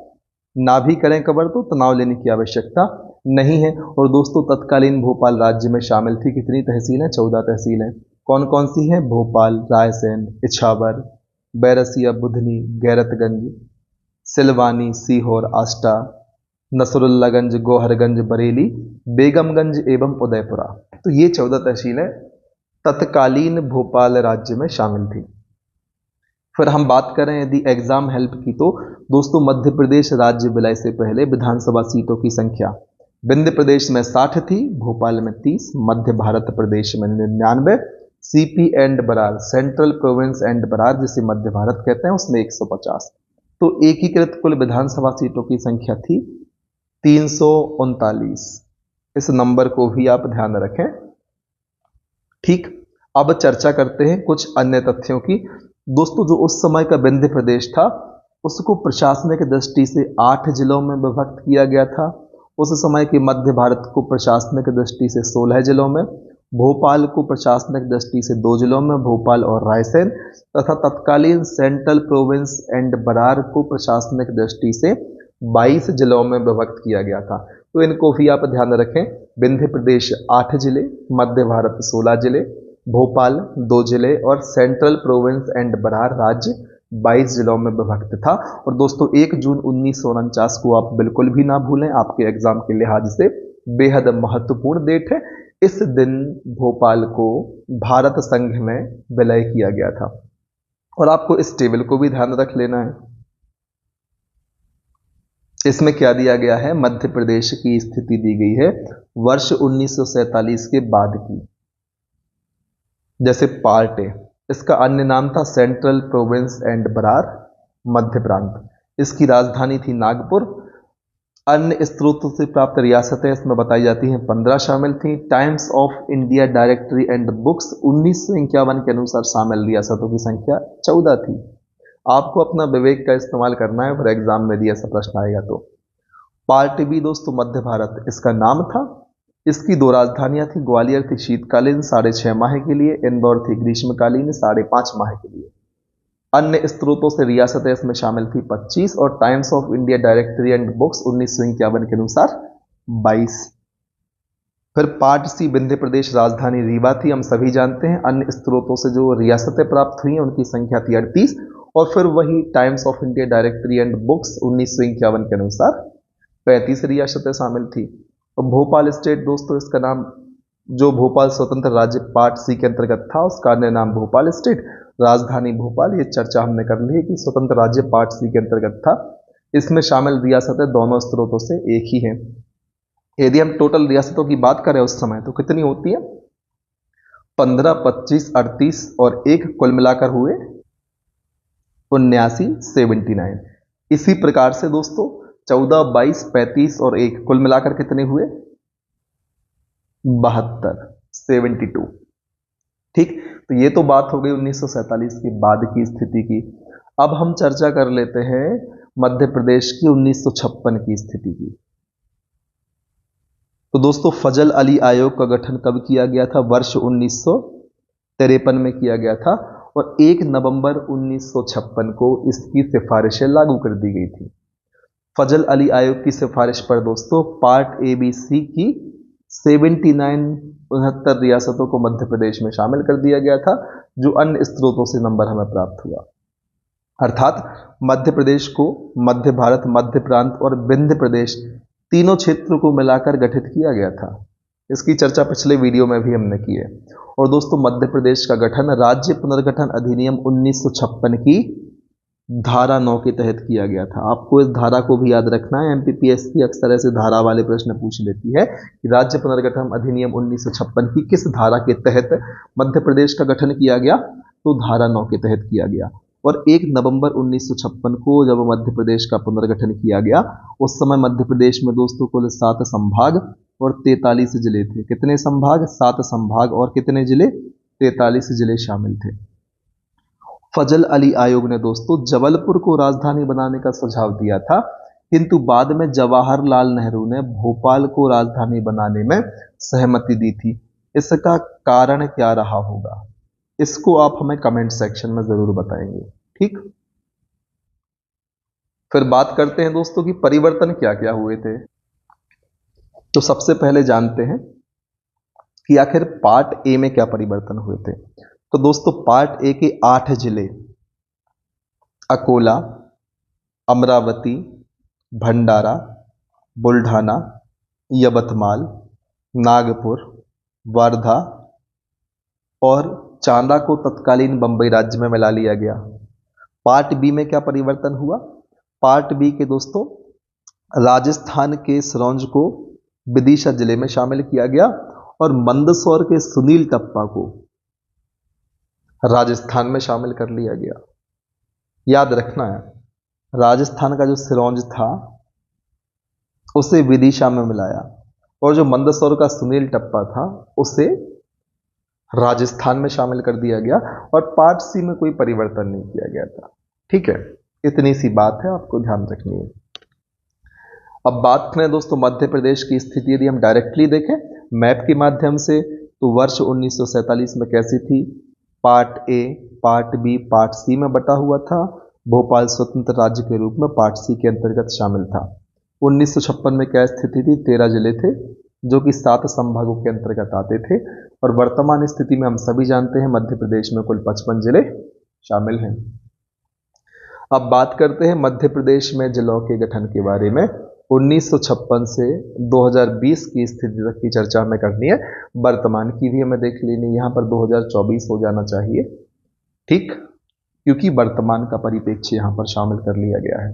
A: ना भी करें कवर तो तनाव लेने की आवश्यकता नहीं है। और दोस्तों, तत्कालीन भोपाल राज्य में शामिल थी कितनी तहसीलें? 14 तहसीलें। कौन कौन सी हैं? भोपाल, रायसेन, इछावर, बैरसिया, बुधनी, गैरतगंज, सिलवानी, सीहोर, आष्टा, नसरुल्लागंज, गोहरगंज, बरेली, बेगमगंज एवं उदयपुरा। तो ये 14 तहसीलें तत्कालीन भोपाल राज्य में शामिल थी। फिर हम बात करें यदि एग्जाम हेल्प की तो दोस्तों, मध्य प्रदेश राज्य विलय से पहले विधानसभा सीटों की संख्या विंध्य प्रदेश में 60 थी, भोपाल में 30, मध्य भारत प्रदेश में 99, CP and Berar central province and Berar जिसे मध्य भारत कहते हैं उसमें 150। तो एकीकृत कुल विधानसभा सीटों की संख्या थी 339। इस नंबर को भी आप ध्यान रखें। ठीक, अब चर्चा करते हैं कुछ अन्य तथ्यों की। दोस्तों, जो उस समय का विंध्य प्रदेश था उसको प्रशासनिक दृष्टि से 8 जिलों में विभक्त किया गया था। उस समय के मध्य भारत को प्रशासनिक दृष्टि से 16 जिलों में, भोपाल को प्रशासनिक दृष्टि से 2 जिलों में, भोपाल और रायसेन, तथा तत्कालीन सेंट्रल प्रोविंस एंड बरार को प्रशासनिक दृष्टि से 22 जिलों में विभक्त किया गया था। तो इनको भी आप ध्यान रखें। विंध्य प्रदेश 8 जिले, मध्य भारत 16 जिले, भोपाल 2 जिले और सेंट्रल प्रोविंस एंड बरार राज्य 22 जिलों में विभक्त था। और दोस्तों, 1 जून 1949 को आप बिल्कुल भी ना भूलें, आपके एग्जाम के लिहाज से बेहद महत्वपूर्ण डेट है। इस दिन भोपाल को भारत संघ में विलय किया गया था। और आपको इस टेबल को भी ध्यान रख लेना है। इसमें क्या दिया गया है? मध्य प्रदेश की स्थिति दी गई है वर्ष 1947 के बाद की। जैसे पार्ट ए, इसका अन्य नाम था सेंट्रल प्रोविंस एंड बरार, मध्य प्रांत। इसकी राजधानी थी नागपुर। अन्य स्रोतों से प्राप्त रियासतें इसमें बताई जाती हैं 15 शामिल थी। Times of India directory and books 1951 के अनुसार शामिल रियासतों की संख्या 14 थी। आपको अपना विवेक का इस्तेमाल करना है, फिर एग्जाम में दिया ऐसा प्रश्न आएगा तो। पार्ट बी दोस्तों, मध्य भारत इसका नाम था। इसकी 2 राजधानियां थी, ग्वालियर थी शीतकालीन 6.5 माह के लिए, इंदौर थी ग्रीष्मकालीन 5.5 माह के लिए। अन्य स्रोतों से रियासतें इसमें शामिल थी 25 और times of India directory and books 1951 के अनुसार 22। फिर पार्ट सी, विंध्य प्रदेश राजधानी रीवा थी, हम सभी जानते हैं। अन्य स्रोतों से जो रियासतें प्राप्त हुई उनकी संख्या थी 38 और फिर वही times of India directory and books 1951 के अनुसार 35 रियासतें शामिल थी। और भोपाल स्टेट दोस्तों, इसका नाम जो भोपाल स्वतंत्र राज्य पार्ट सी के अंतर्गत था उसका अन्य नाम भोपाल स्टेट, राजधानी भोपाल। ये चर्चा हमने कर ली है कि स्वतंत्र राज्य पार्ट सी के अंतर्गत था। इसमें शामिल रियासतें दोनों स्रोतों से एक ही हैं। यदि हम टोटल रियासतों की बात करें उस समय तो कितनी होती है? 15, 25, 38 और 1 कुल मिलाकर हुए 79, 79। इसी प्रकार से दोस्तों 14, 22, 35 और 1 कुल मिलाकर कितने हुए? 72, 72। ठीक, तो ये तो बात हो गई 1947 के बाद की स्थिति की। अब हम चर्चा कर लेते हैं मध्य प्रदेश की 1956 की स्थिति की। तो दोस्तों, फजल अली आयोग का गठन कब किया गया था? वर्ष 1953 में किया गया था। और 1 नवंबर 1956 को इसकी सिफारिशें लागू कर दी गई थी। फजल अली आयोग की सिफारिश पर दोस्तों पार्ट ए बी सी की 69 रियासतों को मध्य प्रदेश में शामिल कर दिया गया था, जो अन्य स्रोतों से नंबर हमें प्राप्त हुआ। अर्थात मध्य प्रदेश को मध्य भारत, मध्य प्रांत और विंध्य प्रदेश तीनों क्षेत्रों को मिलाकर गठित किया गया था। इसकी चर्चा पिछले वीडियो में भी हमने की है। और दोस्तों मध्य प्रदेश का गठन राज्य पुनर्गठन अधिनियम 1956 की धारा 9 के तहत किया गया था। आपको इस धारा को भी याद रखना है, एमपीपीएससी अक्सर ऐसे धारा वाले प्रश्न पूछ लेती है कि राज्य पुनर्गठन अधिनियम 1956 की किस धारा के तहत मध्य प्रदेश का गठन किया गया, तो धारा 9 के तहत किया गया। और 1 नवंबर 1956 को जब मध्य प्रदेश का पुनर्गठन किया गया, उस समय मध्य प्रदेश में दोस्तों कुल 7 संभाग और 43 जिले थे। कितने संभाग? 7 संभाग और कितने जिले? 43 जिले शामिल थे। फजल अली आयोग ने दोस्तों जबलपुर को राजधानी बनाने का सुझाव दिया था, किंतु बाद में जवाहरलाल नेहरू ने भोपाल को राजधानी बनाने में सहमति दी थी। इसका कारण क्या रहा होगा, इसको आप हमें कमेंट सेक्शन में जरूर बताएंगे। ठीक, फिर बात करते हैं दोस्तों कि परिवर्तन क्या क्या हुए थे। तो सबसे पहले जानते हैं कि आखिर पार्ट ए में क्या परिवर्तन हुए थे। तो दोस्तों पार्ट ए के 8 जिले अकोला, अमरावती, भंडारा, बुल्ढाना, यवतमाल, नागपुर, वर्धा और चांदा को तत्कालीन बंबई राज्य में मिला लिया गया। पार्ट बी में क्या परिवर्तन हुआ? पार्ट बी के दोस्तों राजस्थान के सिरोंज को विदिशा जिले में शामिल किया गया और मंदसौर के सुनील टप्पा को राजस्थान में शामिल कर लिया गया। याद रखना है, राजस्थान का जो सिरोंज था उसे विदिशा में मिलाया और जो मंदसौर का सुनील टप्पा था उसे राजस्थान में शामिल कर दिया गया और पार्ट सी में कोई परिवर्तन नहीं किया गया था। ठीक है, इतनी सी बात है, आपको ध्यान रखनी है। अब बात करें दोस्तों मध्य प्रदेश की स्थिति, यदि हम डायरेक्टली देखें मैप के माध्यम से, तो वर्ष 1947 में कैसी थी? Part A, part B, part C में बटा हुआ था। भोपाल स्वतंत्र राज्य के रूप में पार्ट सी के अंतर्गत शामिल था। 1956 में क्या स्थिति थी? 13 जिले थे जो कि 7 संभागों के अंतर्गत आते थे और वर्तमान स्थिति में हम सभी जानते हैं मध्य प्रदेश में कुल 55 जिले शामिल हैं। अब बात करते हैं मध्य प्रदेश में जिलों के गठन के बारे में। 1956 से 2020 की स्थिति तक की चर्चा हमें करनी है, वर्तमान की भी हमें देख लेनी है। यहाँ पर 2024 हो जाना चाहिए, ठीक, क्योंकि वर्तमान का परिप्रेक्ष्य यहाँ पर शामिल कर लिया गया है।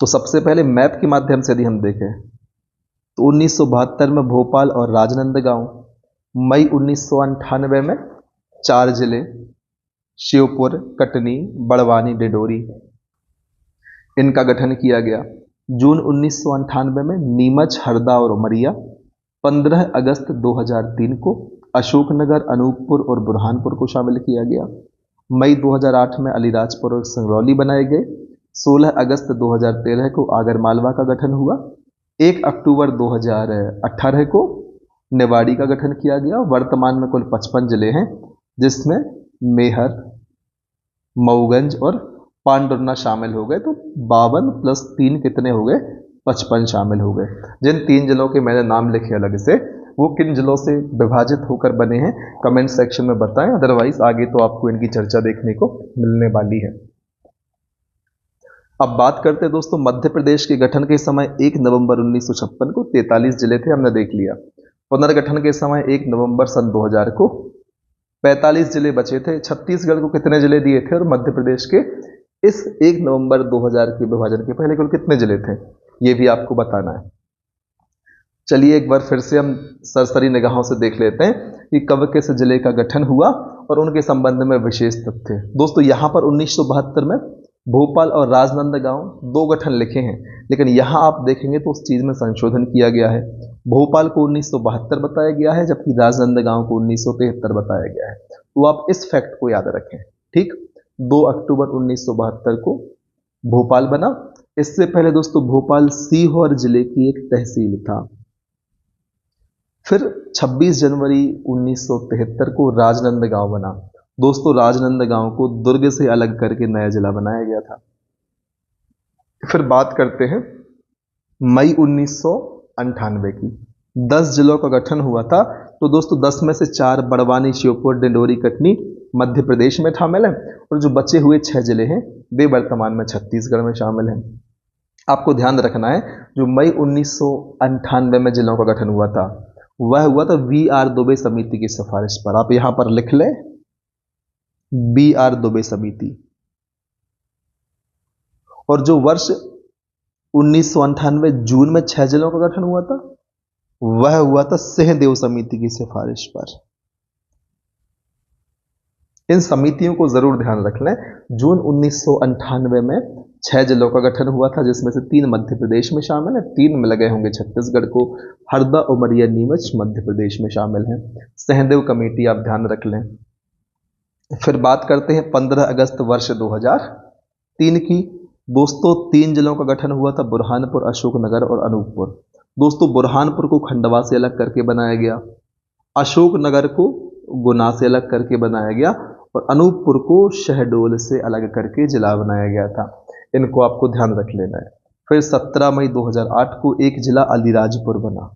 A: तो सबसे पहले मैप के माध्यम से यदि हम देखें तो 1972 में भोपाल और राजनांदगांव, मई 1998 में 4 जिले श्योपुर, कटनी, बड़वानी, डिंडोरी, इनका गठन किया गया। जून 1998 में नीमच, हरदा और उमरिया। 15 अगस्त 2003 को अशोकनगर, अनूपपुर और बुरहानपुर को शामिल किया गया। मई 2008 में अलीराजपुर और सिंगरौली बनाए गए। 16 अगस्त 2013 को आगरमालवा का गठन हुआ। 1 अक्टूबर 2018 को निवाड़ी का गठन किया गया। वर्तमान में कुल 55 जिले हैं, जिसमें मेहर, मऊगंज और पांडुरना शामिल हो गए। तो 52 + 3 कितने हो गए? 55 शामिल हो गए। जिन 3 जिलों के मैंने नाम लिखे अलग से, वो किन जिलों से विभाजित होकर बने हैं कमेंट सेक्शन में बताएं, अदरवाइज आगे तो आपको इनकी चर्चा देखने को मिलने वाली है। अब बात करते हैं दोस्तों मध्य प्रदेश के गठन के समय 1 नवंबर 1956 को 43 जिले थे, हमने देख लिया। पुनर्गठन के समय 1 नवंबर सन 2000 को 45 जिले बचे थे। छत्तीसगढ़ को कितने जिले दिए थे और मध्य प्रदेश के इस 1 नवंबर 2000 के विभाजन के पहले कुल कितने जिले थे, ये भी आपको बताना है। चलिए एक बार फिर से हम सरसरी निगाहों से देख लेते हैं कि कब किस जिले का गठन हुआ और उनके संबंध में विशेष तथ्य। दोस्तों यहाँ पर 1972 में भोपाल और राजनांदगांव 2 गठन लिखे हैं, लेकिन यहाँ आप देखेंगे तो उस चीज में संशोधन किया गया है। भोपाल को 1972 बताया गया है, जबकि राजनांदगांव को 1973 बताया गया है। तो आप इस फैक्ट को याद रखें। ठीक, 2 अक्टूबर 1972 को भोपाल बना। इससे पहले दोस्तों भोपाल सीहोर जिले की एक तहसील था। फिर 26 जनवरी 1973 को राजनांदगांव बना। दोस्तों राजनांदगांव को दुर्ग से अलग करके नया जिला बनाया गया था। फिर बात करते हैं मई 1998 की। 10 जिलों का गठन हुआ था। तो दोस्तों 10 में से 4 बड़वानी, श्योपुर, डिंडोरी, कटनी मध्य प्रदेश में शामिल हैं, और जो बचे हुए 6 जिले हैं वे वर्तमान में छत्तीसगढ़ में शामिल हैं। आपको ध्यान रखना है, जो मई 1998 में जिलों का गठन हुआ था वह हुआ था वी.आर. दुबे समिति की सिफारिश पर। आप यहां पर लिख लें, वी.आर. दुबे समिति। और जो वर्ष 1998 जून में 6 जिलों का गठन हुआ था वह हुआ था सिंहदेव समिति की सिफारिश पर। इन समितियों को जरूर ध्यान रख लें। जून 1998 में 6 जिलों का गठन हुआ था, जिसमें से 3 मध्य प्रदेश में शामिल है, 3 में लगे होंगे छत्तीसगढ़ को। हरदा, उमरिया, नीमच मध्य प्रदेश में शामिल हैं। सिंहदेव कमेटी आप ध्यान रख लें। फिर बात करते हैं 15 अगस्त वर्ष 2003 की। दोस्तों 3 जिलों का गठन हुआ था, बुरहानपुर, अशोकनगर और अनूपपुर। दोस्तों बुरहानपुर को खंडवा से अलग करके बनाया गया, अशोकनगर को गुना से अलग करके बनाया गया, और अनूपपुर को शहडोल से अलग करके जिला बनाया गया था। इनको आपको ध्यान रख लेना है। फिर 17 मई 2008 को एक जिला अलीराजपुर बना।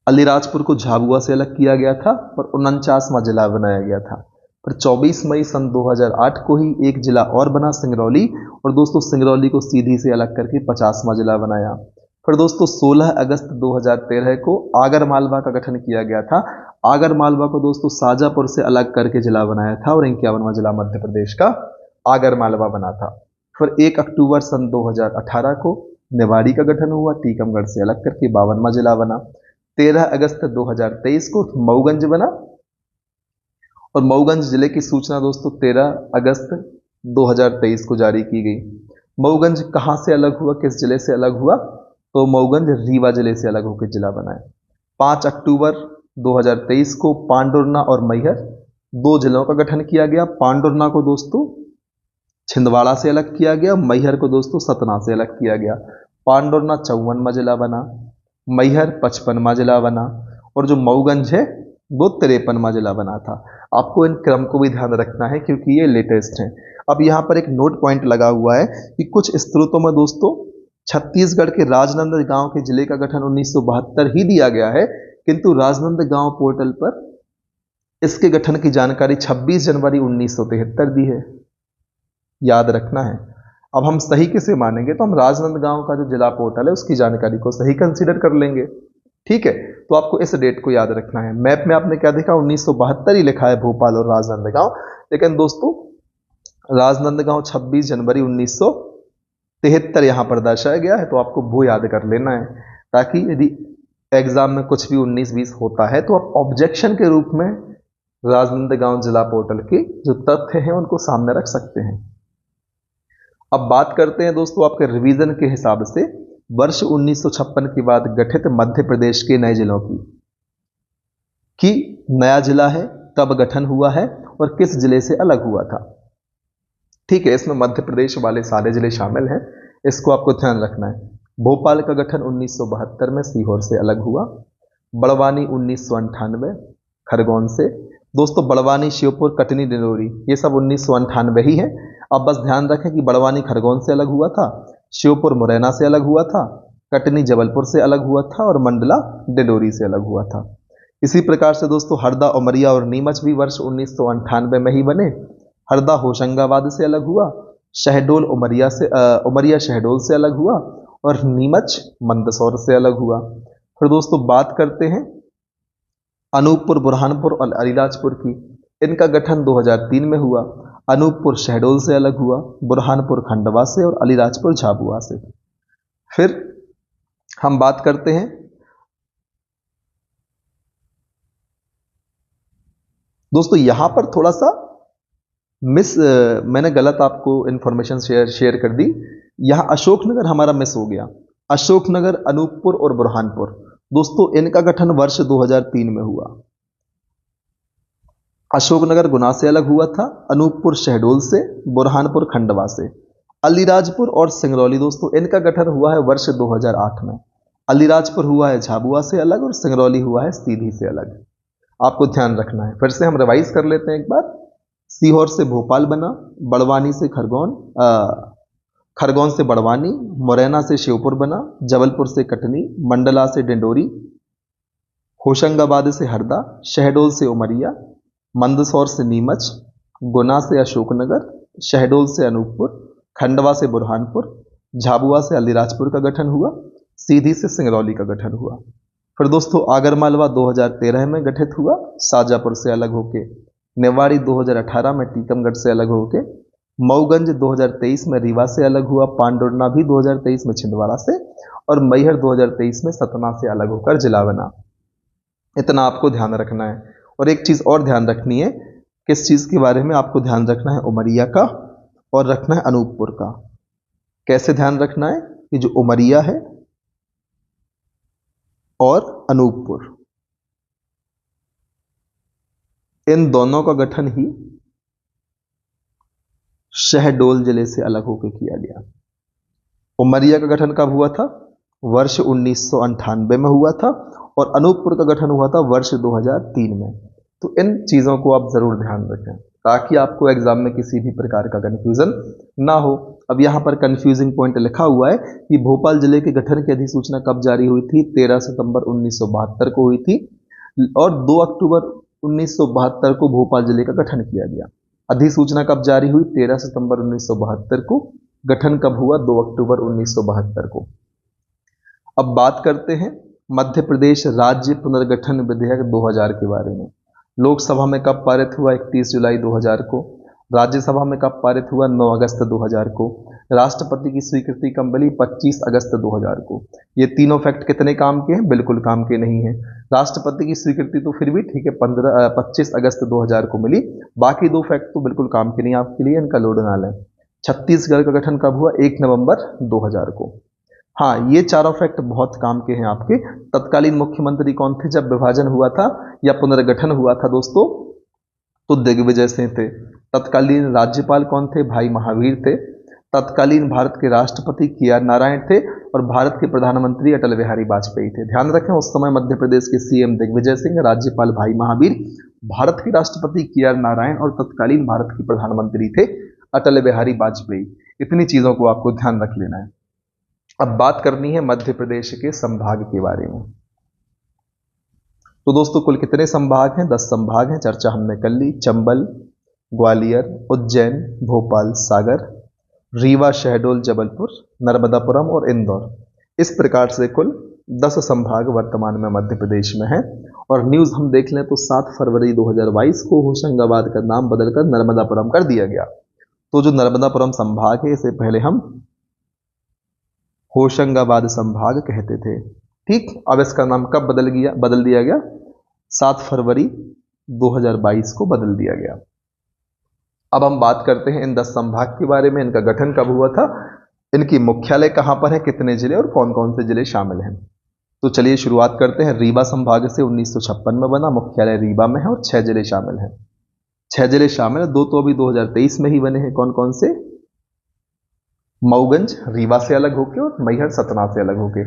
A: अलीराजपुर को झाबुआ से अलग किया गया था और 49वां जिला बनाया गया था। फिर 24 मई सन 2008 को ही एक जिला और बना, सिंगरौली, और दोस्तों सिंगरौली को सीधी से अलग करके 50वां जिला बनाया। फिर दोस्तों 16 अगस्त 2013 को आगर मालवा का गठन किया गया था। आगर मालवा को दोस्तों शाजापुर से अलग करके जिला बनाया था, और 51वां जिला मध्य प्रदेश का आगर मालवा बना था। फिर 1 अक्टूबर सन 2018 को निवाड़ी का गठन हुआ, टीकमगढ़ से अलग करके 52वां जिला बना। 13 अगस्त 2023 को मऊगंज बना, और मऊगंज जिले की सूचना दोस्तों 13 अगस्त 2023 को जारी की गई। मऊगंज कहां से अलग हुआ, किस जिले से अलग हुआ? तो मऊगंज रीवा जिले से अलग होकर जिला बना है। 5 अक्टूबर 2023 को पांडुरना और मैहर 2 जिलों का गठन किया गया। पांडुरना को दोस्तों छिंदवाड़ा से अलग किया गया, मैहर को दोस्तों सतना से अलग किया गया। पांडुरना 54वां जिला बना, मैहर 55वां जिला बना, और जो मऊगंज है वो 53वां जिला बना था। आपको इन क्रम को भी ध्यान रखना है क्योंकि ये लेटेस्ट हैं। अब यहाँ पर एक नोट पॉइंट लगा हुआ है कि कुछ स्रोतों में दोस्तों छत्तीसगढ़ के राजनांदगांव के जिले का गठन 1972 ही दिया गया है, किंतु राजनांदगांव पोर्टल पर इसके गठन की जानकारी 26 जनवरी 1973 दी है। याद रखना है। अब हम सही किसे मानेंगे, तो हम राजनांदगांव का जो जिला पोर्टल है उसकी जानकारी को सही कंसीडर कर लेंगे। ठीक है, तो आपको इस डेट को याद रखना है। मैप में आपने क्या देखा, 1972 ही लिखा है भोपाल और राजनांदगांव, लेकिन दोस्तों राजनांदगांव 26 जनवरी 1973 यहां पर दर्शाया गया है। तो आपको वो याद कर लेना है, ताकि यदि एग्जाम में कुछ भी 19-20 होता है तो आप ऑब्जेक्शन के रूप में राजनांदगांव जिला पोर्टल के जो तथ्य हैं उनको सामने रख सकते हैं। अब बात करते हैं दोस्तों आपके रिवीजन के हिसाब से वर्ष 1956 के बाद गठित मध्य प्रदेश के नए जिलों की नया जिला है, कब गठन हुआ है और किस जिले से अलग हुआ था। ठीक है, इसमें मध्य प्रदेश वाले सारे जिले शामिल हैं, इसको आपको ध्यान रखना है। भोपाल का गठन 1972 में सीहोर से अलग हुआ। बड़वानी 1998 खरगोन से। दोस्तों बड़वानी, श्योपुर, कटनी, डिंडोरी ये सब 1998 ही है। अब बस ध्यान रखें कि बड़वानी खरगोन से अलग हुआ था, श्योपुर मुरैना से अलग हुआ था, कटनी जबलपुर से अलग हुआ था और मंडला डिंडोरी से अलग हुआ था। इसी प्रकार से दोस्तों हरदा, उमरिया और नीमच भी वर्ष 1998 में ही बने। हरदा होशंगाबाद से अलग हुआ, शहडोल उमरिया शहडोल से अलग हुआ और नीमच मंदसौर से अलग हुआ। फिर दोस्तों बात करते हैं अनूपपुर, बुरहानपुर और अलीराजपुर की। इनका गठन 2003 में हुआ। अनूपपुर शहडोल से अलग हुआ, बुरहानपुर खंडवा से और अलीराजपुर झाबुआ से। फिर हम बात करते हैं दोस्तों यहां पर थोड़ा सा मैंने गलत आपको इंफॉर्मेशन शेयर कर दी। यहां अशोकनगर हमारा मिस हो गया। अशोकनगर, अनूपपुर और बुरहानपुर दोस्तों इनका गठन वर्ष 2003 में हुआ। अशोकनगर गुना से अलग हुआ था, अनूपपुर शहडोल से, बुरहानपुर खंडवा से। अलीराजपुर और सिंगरौली दोस्तों इनका गठन हुआ है वर्ष 2008 में। अलीराजपुर हुआ है झाबुआ से अलग और सिंगरौली हुआ है सीधी से अलग। आपको ध्यान रखना है। फिर से हम रिवाइज कर लेते हैं एक बार। सीहोर से भोपाल बना, बड़वानी से खरगोन, खरगोन से बड़वानी, मुरैना से श्योपुर बना, जबलपुर से कटनी, मंडला से डिंडोरी, होशंगाबाद से हरदा, शहडोल से उमरिया, मंदसौर से नीमच, गुना से अशोकनगर, शहडोल से अनूपपुर, खंडवा से बुरहानपुर, झाबुआ से अलीराजपुर का गठन हुआ, सीधी से सिंगरौली का गठन हुआ। फिर दोस्तों आगरमालवा 2013 में गठित हुआ, शाजापुर से अलग होके, नेवाड़ी 2018 में टीकमगढ़ से अलग होके, मऊगंज 2023 में रीवा से अलग हुआ, पांडुरना भी 2023 में छिंदवाड़ा से, और मैहर 2023 में सतना से अलग होकर जिला बना। इतना आपको ध्यान रखना है। और एक चीज और ध्यान रखनी है, किस चीज के बारे में आपको ध्यान रखना है, उमरिया का, और रखना है अनूपपुर का। कैसे ध्यान रखना है कि जो उमरिया है और अनूपपुर, इन दोनों का गठन ही शहडोल जिले से अलग होकर किया गया। उमरिया का गठन कब हुआ था? वर्ष 1998 में हुआ था, और अनूपपुर का गठन हुआ था वर्ष 2003 में। तो इन चीजों को आप जरूर ध्यान रखें ताकि आपको एग्जाम में किसी भी प्रकार का कंफ्यूजन ना हो। अब यहां पर कंफ्यूजिंग पॉइंट लिखा हुआ है कि भोपाल जिले के गठन की अधिसूचना कब जारी हुई थी? 13 सितंबर 1972 को हुई थी, और 2 अक्टूबर 1972 को भोपाल जिले का गठन किया गया। अधिसूचना कब जारी हुई? 13 सितंबर 1972 को। गठन कब हुआ? 2 अक्टूबर 1972 को। अब बात करते हैं मध्य प्रदेश राज्य पुनर्गठन विधेयक 2000 के बारे में। लोकसभा में कब पारित हुआ? 31 जुलाई 2000 को। राज्यसभा में कब पारित हुआ? 9 अगस्त 2000 को। राष्ट्रपति की स्वीकृति कब मिली? 25 अगस्त 2000 को। ये तीनों फैक्ट कितने काम के हैं? बिल्कुल काम के नहीं है। राष्ट्रपति की स्वीकृति तो फिर भी ठीक है, 25 अगस्त 2000 को मिली। बाकी 2 फैक्ट तो बिल्कुल काम के नहीं आपके लिए, इनका लोड ना लें। छत्तीसगढ़ का गठन कब हुआ? 1 नवंबर 2000 को। हाँ, ये चारों फैक्ट बहुत काम के हैं आपके। तत्कालीन मुख्यमंत्री कौन थे जब विभाजन हुआ था या पुनर्गठन हुआ था दोस्तों? तो दिग्विजय सिंह थे। तत्कालीन राज्यपाल कौन थे? भाई महावीर थे। तत्कालीन भारत के राष्ट्रपति KR नारायण थे, और भारत के प्रधानमंत्री अटल बिहारी वाजपेयी थे। ध्यान रखें, उस समय मध्य प्रदेश के CM दिग्विजय सिंह, राज्यपाल भाई महावीर, भारत के राष्ट्रपति KR नारायण, और तत्कालीन भारत के प्रधानमंत्री थे अटल बिहारी वाजपेयी। इतनी चीजों को आपको ध्यान रख लेना है। अब बात करनी है मध्य प्रदेश के संभाग के बारे में। तो दोस्तों कुल कितने संभाग हैं? 10 संभाग हैं, चर्चा हमने कर ली। चंबल, ग्वालियर, उज्जैन, भोपाल, सागर, रीवा, शहडोल, जबलपुर, नर्मदापुरम और इंदौर। इस प्रकार से कुल 10 संभाग वर्तमान में मध्य प्रदेश में हैं। और न्यूज हम देख लें तो 7 फरवरी 2022 को होशंगाबाद का नाम बदलकर नर्मदापुरम कर दिया गया। तो जो नर्मदापुरम संभाग है, इसे पहले हम होशंगाबाद संभाग कहते थे। ठीक, अब इसका नाम कब बदल दिया गया? 7 फरवरी 2022 को बदल दिया गया। अब हम बात करते हैं इन 10 संभाग के बारे में। इनका गठन कब हुआ था, इनकी मुख्यालय कहां पर है, कितने जिले और कौन कौन से जिले शामिल हैं। तो चलिए शुरुआत करते हैं। रीवा संभाग से 1956 में बना, मुख्यालय रीवा में है, और 6 जिले शामिल हैं। 6 जिले शामिल है, 2 तो अभी 2023 में ही बने हैं। कौन कौन से? मऊगंज रीवा से अलग होके, और मैहर सतना से अलग होके।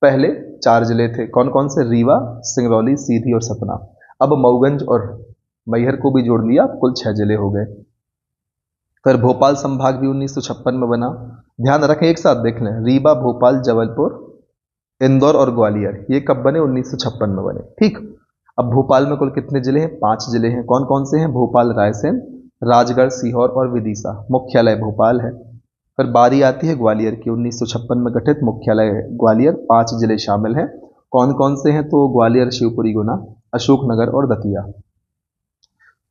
A: पहले 4 जिले थे, कौन कौन से? रीवा, सिंगरौली, सीधी और सतना। अब मऊगंज और मैहर को भी जोड़ लिया, कुल 6 जिले हो गए। फिर भोपाल संभाग भी 1956 में बना। ध्यान रखें, एक साथ देख लें। रीवा, भोपाल, जबलपुर, इंदौर और ग्वालियर, ये कब बने? 1956 में बने। ठीक, अब भोपाल में कुल कितने जिले हैं? 5 जिले हैं। कौन कौन से हैं? भोपाल, रायसेन, राजगढ़, सीहोर और विदिशा। मुख्यालय भोपाल है। फिर बारी आती है ग्वालियर की। 1956 में गठित, मुख्यालय ग्वालियर, 5 जिले शामिल हैं। कौन कौन से हैं? तो ग्वालियर, शिवपुरी, गुना, अशोकनगर और दतिया।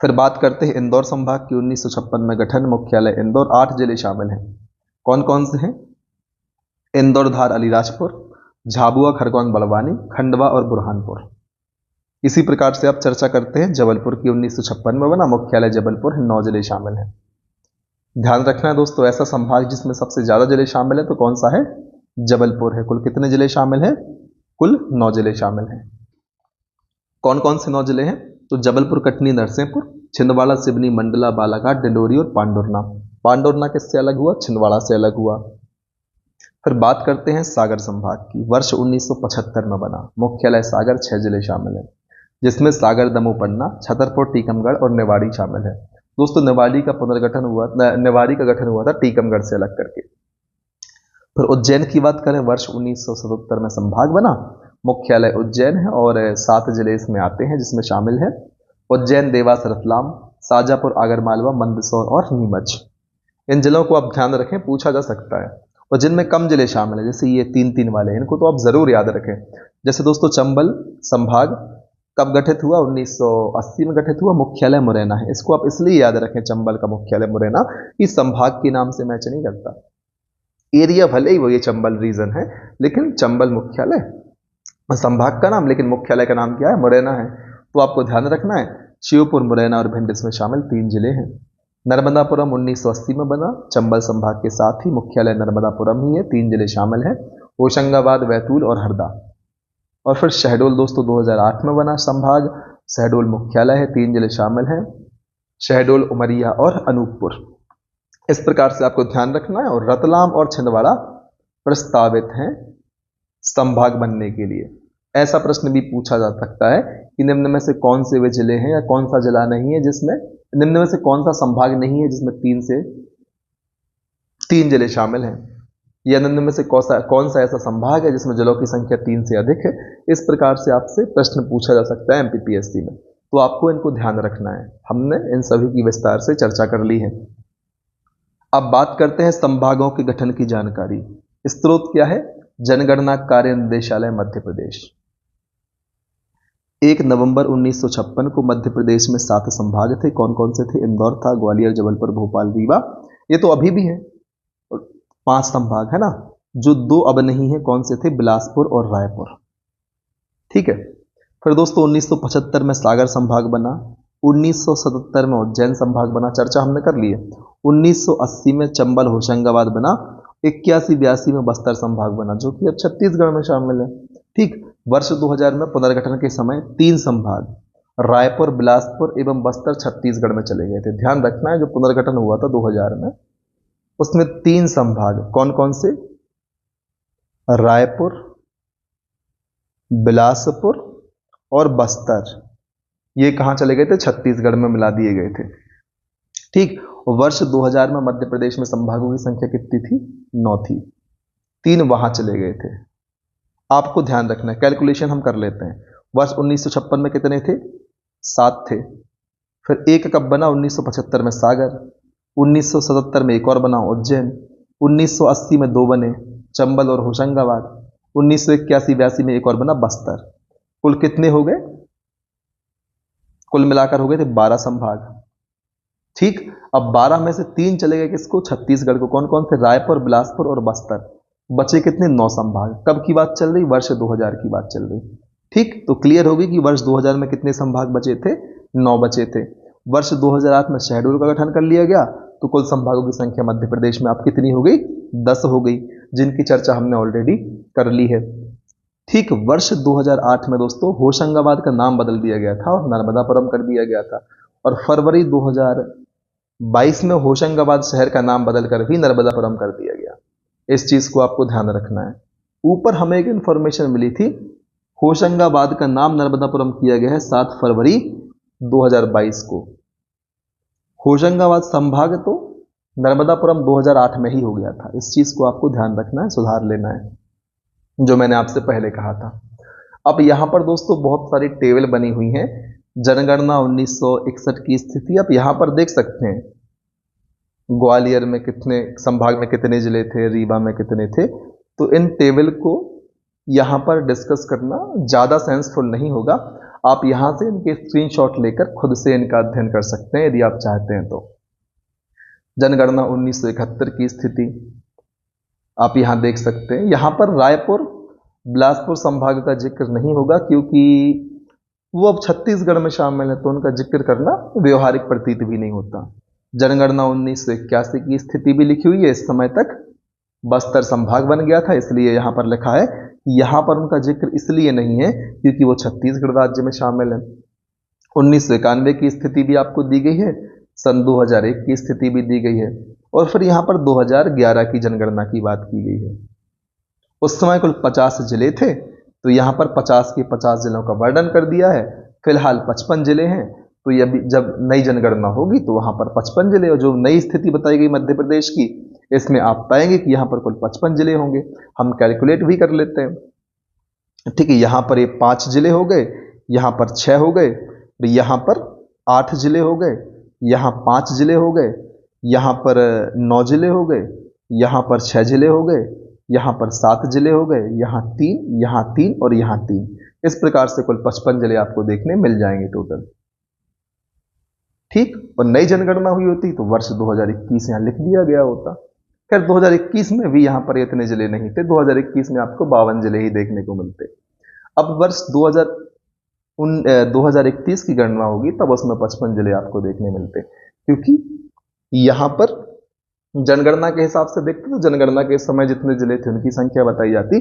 A: फिर बात करते हैं इंदौर संभाग की। 1956 में गठन, मुख्यालय इंदौर, 8 जिले शामिल हैं। कौन कौन से हैं? इंदौर, धार, अलीराजपुर, झाबुआ, खरगोन, बड़वानी, खंडवा और बुरहानपुर। इसी प्रकार से आप चर्चा करते हैं जबलपुर की। 1956 में बना, मुख्यालय जबलपुर है, 9 जिले शामिल हैं। ध्यान रखना है दोस्तों, ऐसा संभाग जिसमें सबसे ज्यादा जिले शामिल है तो कौन सा है? जबलपुर है। कुल कितने जिले शामिल हैं? कुल 9 जिले शामिल हैं। कौन कौन से 9 जिले हैं? तो जबलपुर, कटनी, नरसिंहपुर, छिंदवाड़ा, सिवनी, मंडला, बालाघाट, डिंडोरी और पांडुरना। पांडुरना किससे अलग हुआ? छिंदवाड़ा से अलग हुआ। फिर बात करते हैं सागर संभाग की। वर्ष 1975 में बना, मुख्यालय सागर, 6 जिले शामिल हैं। जिसमें सागर, दमोह, पन्ना, छतरपुर, टीकमगढ़ और निवाड़ी शामिल है। दोस्तों निवाड़ी का गठन हुआ था टीकमगढ़ से अलग करके। फिर उज्जैन की बात करें, वर्ष 1977 में संभाग बना, मुख्यालय उज्जैन है और 7 जिले इसमें आते हैं जिसमें शामिल है उज्जैन, देवास, रतलाम, शाजापुर, आगरमालवा, मंदसौर और नीमच। इन जिलों को आप ध्यान रखें, पूछा जा सकता है। और जिनमें कम जिले शामिल हैं, जैसे ये 3 वाले हैं, इनको तो आप जरूर याद रखें। जैसे दोस्तों चंबल संभाग कब गठित हुआ? 1980 में गठित हुआ, मुख्यालय मुरैना है। इसको आप इसलिए याद रखें, चंबल का मुख्यालय मुरैना, इस संभाग के नाम से मैच नहीं करता। एरिया भले ही वो ये चंबल रीजन है, लेकिन चंबल मुख्यालय, संभाग का नाम, लेकिन मुख्यालय का नाम क्या है? मुरैना है। तो आपको ध्यान रखना है, शिवपुर, मुरैना और भिंड इसमें शामिल 3 जिले हैं। नर्मदापुरम 1980 में बना, चंबल संभाग के साथ ही मुख्यालय नर्मदापुरम ही है, 3 जिले शामिल हैं, होशंगाबाद, बैतूल और हरदा। और फिर शहडोल दोस्तों 2008 में बना संभाग, शहडोल मुख्यालय है, 3 जिले शामिल हैं, शहडोल, उमरिया और अनूपपुर। इस प्रकार से आपको ध्यान रखना है। और रतलाम और छिंदवाड़ा प्रस्तावित हैं संभाग बनने के लिए। ऐसा प्रश्न भी पूछा जा सकता है कि निम्न में से कौन से वे जिले हैं या कौन सा जिला नहीं है जिसमें, निम्न में से कौन सा संभाग नहीं है जिसमें 3 जिले शामिल हैं, या निम्न में से कौन सा ऐसा संभाग है जिसमें जिलों की संख्या 3 से अधिक है। इस प्रकार से आपसे प्रश्न पूछा जा सकता है एमपीपीएससी में। तो आपको इनको ध्यान रखना है। हमने इन सभी की विस्तार से चर्चा कर ली है। अब बात करते हैं संभागों के गठन की जानकारी। स्रोत क्या है? जनगणना कार्य निदेशालय मध्य प्रदेश। 1 नवंबर 1956 को मध्य प्रदेश में 7 संभाग थे। कौन कौन से थे? इंदौर था, ग्वालियर, जबलपुर, भोपाल, रीवा, ये तो अभी भी है। 5 संभाग है ना। जो 2 अब नहीं है, कौन से थे? बिलासपुर और रायपुर। ठीक है। फिर दोस्तों 1975 में सागर संभाग बना, 1977 में उज्जैन संभाग बना, चर्चा हमने कर ली है। 1980 में चंबल होशंगाबाद बना, 81-82 में बस्तर संभाग बना, जो कि अब छत्तीसगढ़ में शामिल है। ठीक। वर्ष 2000 में पुनर्गठन के समय 3 संभाग रायपुर, बिलासपुर एवं बस्तर छत्तीसगढ़ में चले गए थे। ध्यान रखना है, जो पुनर्गठन हुआ था 2000 में, उसमें 3 संभाग कौन कौन से? रायपुर, बिलासपुर और बस्तर, ये कहां चले गए थे? छत्तीसगढ़ में मिला दिए गए थे। ठीक। वर्ष 2000 में मध्य प्रदेश में संभागों की संख्या कितनी थी? 9 थी। 3 वहां चले गए थे। आपको ध्यान रखना है, कैलकुलेशन हम कर लेते हैं। वर्ष 1956 में कितने थे? 7 थे। फिर 1 कब बना? 1975 में सागर, 1977 में एक और बना उज्जैन, 1980 में 2 बने चंबल और होशंगाबाद, 1981-82 में एक और बना बस्तर। कुल कितने हो गए? कुल मिलाकर हो गए थे 12 संभाग। ठीक। अब 12 में से 3 चले गए किसको? छत्तीसगढ़ को। कौन कौन से? रायपुर, बिलासपुर और बस्तर। बचे कितने? 9 संभाग। कब की बात चल रही? वर्ष 2000 की बात चल रही। ठीक। तो क्लियर होगी कि वर्ष 2000 में कितने संभाग बचे थे? 9 बचे थे। वर्ष 2008 में शहडोल का गठन कर लिया गया, तो कुल संभागों की संख्या मध्य प्रदेश में आप कितनी हो गई? 10 हो गई, जिनकी चर्चा हमने ऑलरेडी कर ली है। ठीक। वर्ष 2008 में दोस्तों होशंगाबाद का नाम बदल दिया गया था और नर्मदापुरम कर दिया गया था। और फरवरी 2022 में होशंगाबाद शहर का नाम बदलकर भी नर्मदापुरम कर दिया गया। इस चीज को आपको ध्यान रखना है। ऊपर हमें एक इंफॉर्मेशन मिली थी, होशंगाबाद का नाम नर्मदापुरम किया गया है 7 फरवरी 2022 को। होशंगाबाद संभाग तो नर्मदापुरम 2008 में ही हो गया था। इस चीज को आपको ध्यान रखना है, सुधार लेना है, जो मैंने आपसे पहले कहा था। अब यहां पर दोस्तों बहुत सारी टेबल बनी हुई हैं। जनगणना 1961 की स्थिति आप यहां पर देख सकते हैं। ग्वालियर में कितने संभाग में कितने जिले थे, रीवा में कितने थे। तो इन टेबल को यहां पर डिस्कस करना ज्यादा सेंसफुल नहीं होगा। आप यहां से इनके स्क्रीनशॉट लेकर खुद से इनका अध्ययन कर सकते हैं यदि आप चाहते हैं तो। जनगणना 1971 की स्थिति आप यहां देख सकते हैं। यहां पर रायपुर, बिलासपुर संभाग का जिक्र नहीं होगा क्योंकि वो अब छत्तीसगढ़ में शामिल है, तो उनका जिक्र करना व्यवहारिक प्रतीत भी नहीं होता। जनगणना 1981 की स्थिति भी लिखी हुई है। इस समय तक बस्तर संभाग बन गया था, इसलिए यहां पर लिखा है कि यहां पर उनका जिक्र इसलिए नहीं है क्योंकि वो छत्तीसगढ़ राज्य में शामिल है। 1991 की स्थिति भी आपको दी गई है, सन 2001 की स्थिति भी दी गई है, और फिर यहां पर 2011 की जनगणना की बात की गई है। उस समय कुल 50 जिले थे, तो यहां पर 50 के 50 जिलों का वर्णन कर दिया है। फिलहाल 55 जिले हैं, तो ये अभी जब नई जनगणना होगी तो वहां पर 55 जिले, और जो नई स्थिति बताई गई मध्य प्रदेश की, इसमें आप पाएंगे कि यहाँ पर कुल 55 जिले होंगे। हम कैलकुलेट भी कर लेते हैं, ठीक है। यहाँ पर ये 5 जिले हो गए, यहाँ पर 6 हो गए, और यहाँ पर 8 जिले हो गए, यहाँ 5 जिले हो गए, यहाँ पर 9 जिले हो गए, यहाँ पर 6 जिले हो गए, यहाँ पर 7 जिले हो गए, यहाँ 3 और यहाँ 3। इस प्रकार से कुल 55 जिले आपको देखने मिल जाएंगे टोटल, ठीक। और नई जनगणना हुई होती तो वर्ष 2021 यहाँ लिख दिया गया होता। खैर 2021 में भी यहाँ पर इतने जिले नहीं थे, 2021 में आपको 52 जिले ही देखने को मिलते। अब वर्ष 2021 की गणना होगी तब उसमें 55 जिले आपको देखने मिलते, क्योंकि यहाँ पर जनगणना के हिसाब से देखते तो जनगणना के समय जितने जिले थे उनकी संख्या बताई जाती,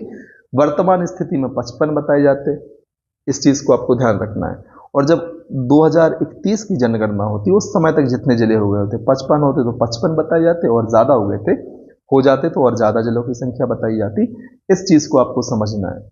A: वर्तमान स्थिति में 55 बताए जाते। इस चीज को आपको ध्यान रखना है। और जब 2021 की जनगणना होती उस समय तक जितने जिले हो गए होते 55 होते तो 55 बताए जाते, और ज्यादा हो जाते तो और ज्यादा जिलों की संख्या बताई जाती। इस चीज को आपको समझना है।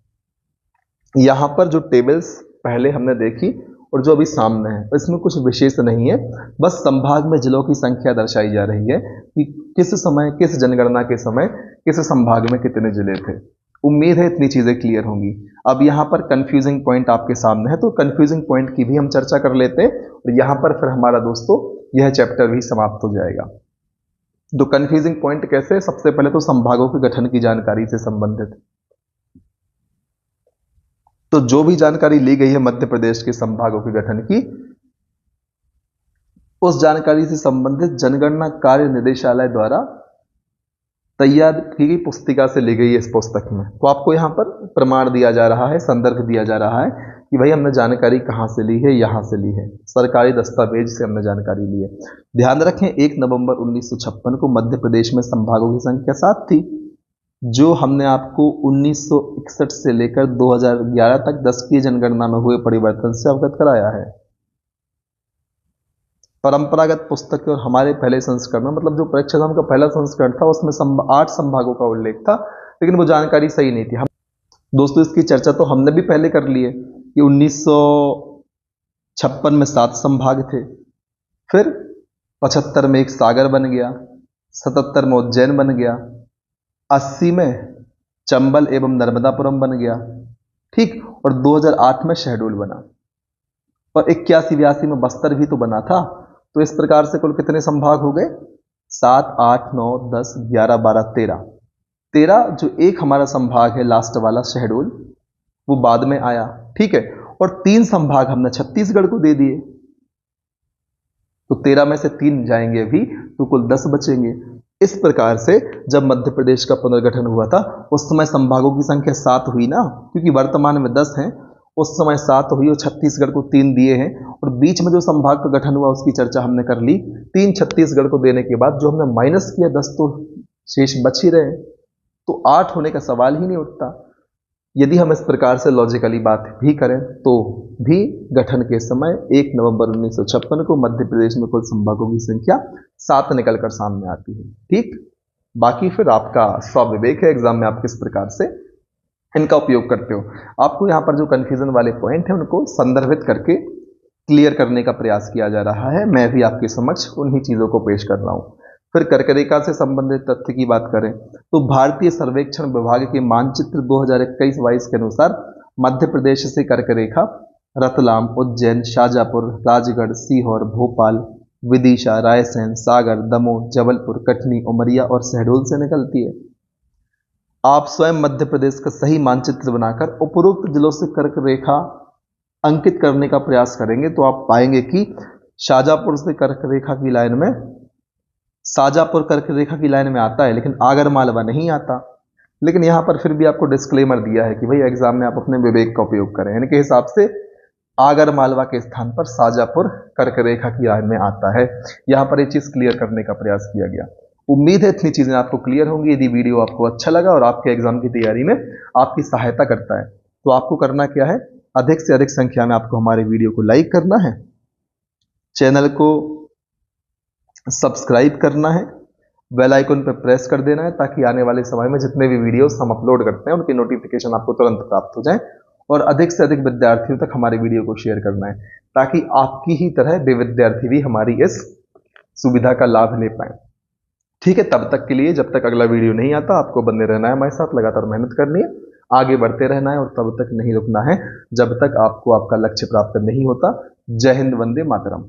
A: यहां पर जो टेबल्स पहले हमने देखी और जो अभी सामने है इसमें कुछ विशेष नहीं है, बस संभाग में जिलों की संख्या दर्शाई जा रही है कि किस समय, किस जनगणना के समय किस संभाग में कितने जिले थे। उम्मीद है इतनी चीजें क्लियर होंगी। अब यहाँ पर कंफ्यूजिंग पॉइंट आपके सामने है, तो कंफ्यूजिंग पॉइंट की भी हम चर्चा कर लेते हैं, और यहाँ पर फिर हमारा दोस्तों यह चैप्टर भी समाप्त हो जाएगा। तो कंफ्यूजिंग पॉइंट कैसे? सबसे पहले तो संभागों के गठन की जानकारी से संबंधित, तो जो भी जानकारी ली गई है मध्य प्रदेश के संभागों के गठन की, उस जानकारी से संबंधित जनगणना कार्य निदेशालय द्वारा तैयार की गई पुस्तिका से ली गई है इस पुस्तक में। तो आपको यहाँ पर प्रमाण दिया जा रहा है, संदर्भ दिया जा रहा है कि भाई हमने जानकारी कहाँ से ली है, यहाँ से ली है, सरकारी दस्तावेज से हमने जानकारी ली है। ध्यान रखें 1 नवंबर 1956 को मध्य प्रदेश में संभागों की संख्या 7 थी, जो हमने आपको 1961 से लेकर 2011 तक 10वीं जनगणना में हुए परिवर्तन से अवगत कराया है। परंपरागत पुस्तक और हमारे पहले संस्करण में, मतलब जो परीक्षाधाम का पहला संस्करण था उसमें 8 संभागों का उल्लेख था, लेकिन वो जानकारी सही नहीं थी। हम दोस्तों इसकी चर्चा तो हमने भी पहले कर ली है कि 1956 में 7 संभाग थे, फिर 75 में एक सागर बन गया, 77 में उज्जैन बन गया, 80 में चंबल एवं नर्मदापुरम बन गया, ठीक, और 2008 में शहडोल बना, और 81-82 में बस्तर भी तो बना था। तो इस प्रकार से कुल कितने संभाग हो गए? 7, 8, 9, 10, 11, 12, 13। जो एक हमारा संभाग है लास्ट वाला शहडोल, वो बाद में आया, ठीक है, और 3 संभाग हमने छत्तीसगढ़ को दे दिए, तो 13 में से 3 जाएंगे अभी, तो कुल 10 बचेंगे। इस प्रकार से जब मध्य प्रदेश का पुनर्गठन हुआ था उस समय संभागों की संख्या 7 हुई ना, क्योंकि वर्तमान में 10 हैं, उस समय 7 हुई और छत्तीसगढ़ को 3 दिए हैं, और बीच में जो संभाग का गठन हुआ उसकी चर्चा हमने कर ली। 3 छत्तीसगढ़ को देने के बाद जो हमने माइनस किया 10 तो शेष बच ही रहे, तो 8 होने का सवाल ही नहीं उठता। यदि हम इस प्रकार से लॉजिकली बात भी करें तो भी गठन के समय 1 नवंबर 1956 को मध्य प्रदेश में कुल संभागों की संख्या 7 निकलकर सामने आती है, ठीक। बाकी फिर आपका स्वविवेक है एग्जाम में आप किस प्रकार से इनका उपयोग करते हो। आपको यहाँ पर जो कंफ्यूजन वाले पॉइंट है उनको संदर्भित करके क्लियर करने का प्रयास किया जा रहा है। मैं भी आपके समक्ष उन्हीं चीजों को पेश कर रहा हूँ। फिर कर्क रेखा से संबंधित तथ्य की बात करें तो भारतीय सर्वेक्षण विभाग के मानचित्र 2021-22 के अनुसार मध्य प्रदेश से कर्क रेखा रतलाम, उज्जैन, शाजापुर, राजगढ़, सीहोर, भोपाल, विदिशा, रायसेन, सागर, दमोह, जबलपुर, कटनी, उमरिया और शहडोल से निकलती है। आप स्वयं मध्य प्रदेश का सही मानचित्र बनाकर उपरोक्त जिलों से कर्क रेखा अंकित करने का प्रयास करेंगे तो आप पाएंगे कि शाजापुर से कर्क रेखा की लाइन में, शाजापुर कर्क रेखा की लाइन में आता है, लेकिन आगर मालवा नहीं आता। लेकिन यहां पर फिर भी आपको डिस्क्लेमर दिया है कि भाई एग्जाम में आप अपने विवेक का उपयोग करें। इनके हिसाब से आगर मालवा के स्थान पर शाजापुर कर्क रेखा की लाइन में आता है। यहां पर ये चीज क्लियर करने का प्रयास किया गया। उम्मीद है इतनी चीजें आपको क्लियर होंगी। यदि वीडियो आपको अच्छा लगा और आपके एग्जाम की तैयारी में आपकी सहायता करता है तो आपको करना क्या है, अधिक से अधिक संख्या में आपको हमारे वीडियो को लाइक करना है, चैनल को सब्सक्राइब करना है, बेल आइकन पर प्रेस कर देना है ताकि आने वाले समय में जितने भी वीडियोस हम अपलोड करते हैं उनकी नोटिफिकेशन आपको तुरंत प्राप्त हो जाए। और अधिक से अधिक विद्यार्थियों तक हमारे वीडियो को शेयर करना है, ताकि आपकी ही तरह विद्यार्थी भी हमारी इस सुविधा का लाभ ले पाए। ठीक है, तब तक के लिए, जब तक अगला वीडियो नहीं आता, आपको बने रहना है हमारे साथ, लगातार मेहनत करनी है, आगे बढ़ते रहना है और तब तक नहीं रुकना है जब तक आपको आपका लक्ष्य प्राप्त नहीं होता। जय हिंद, वंदे मातरम।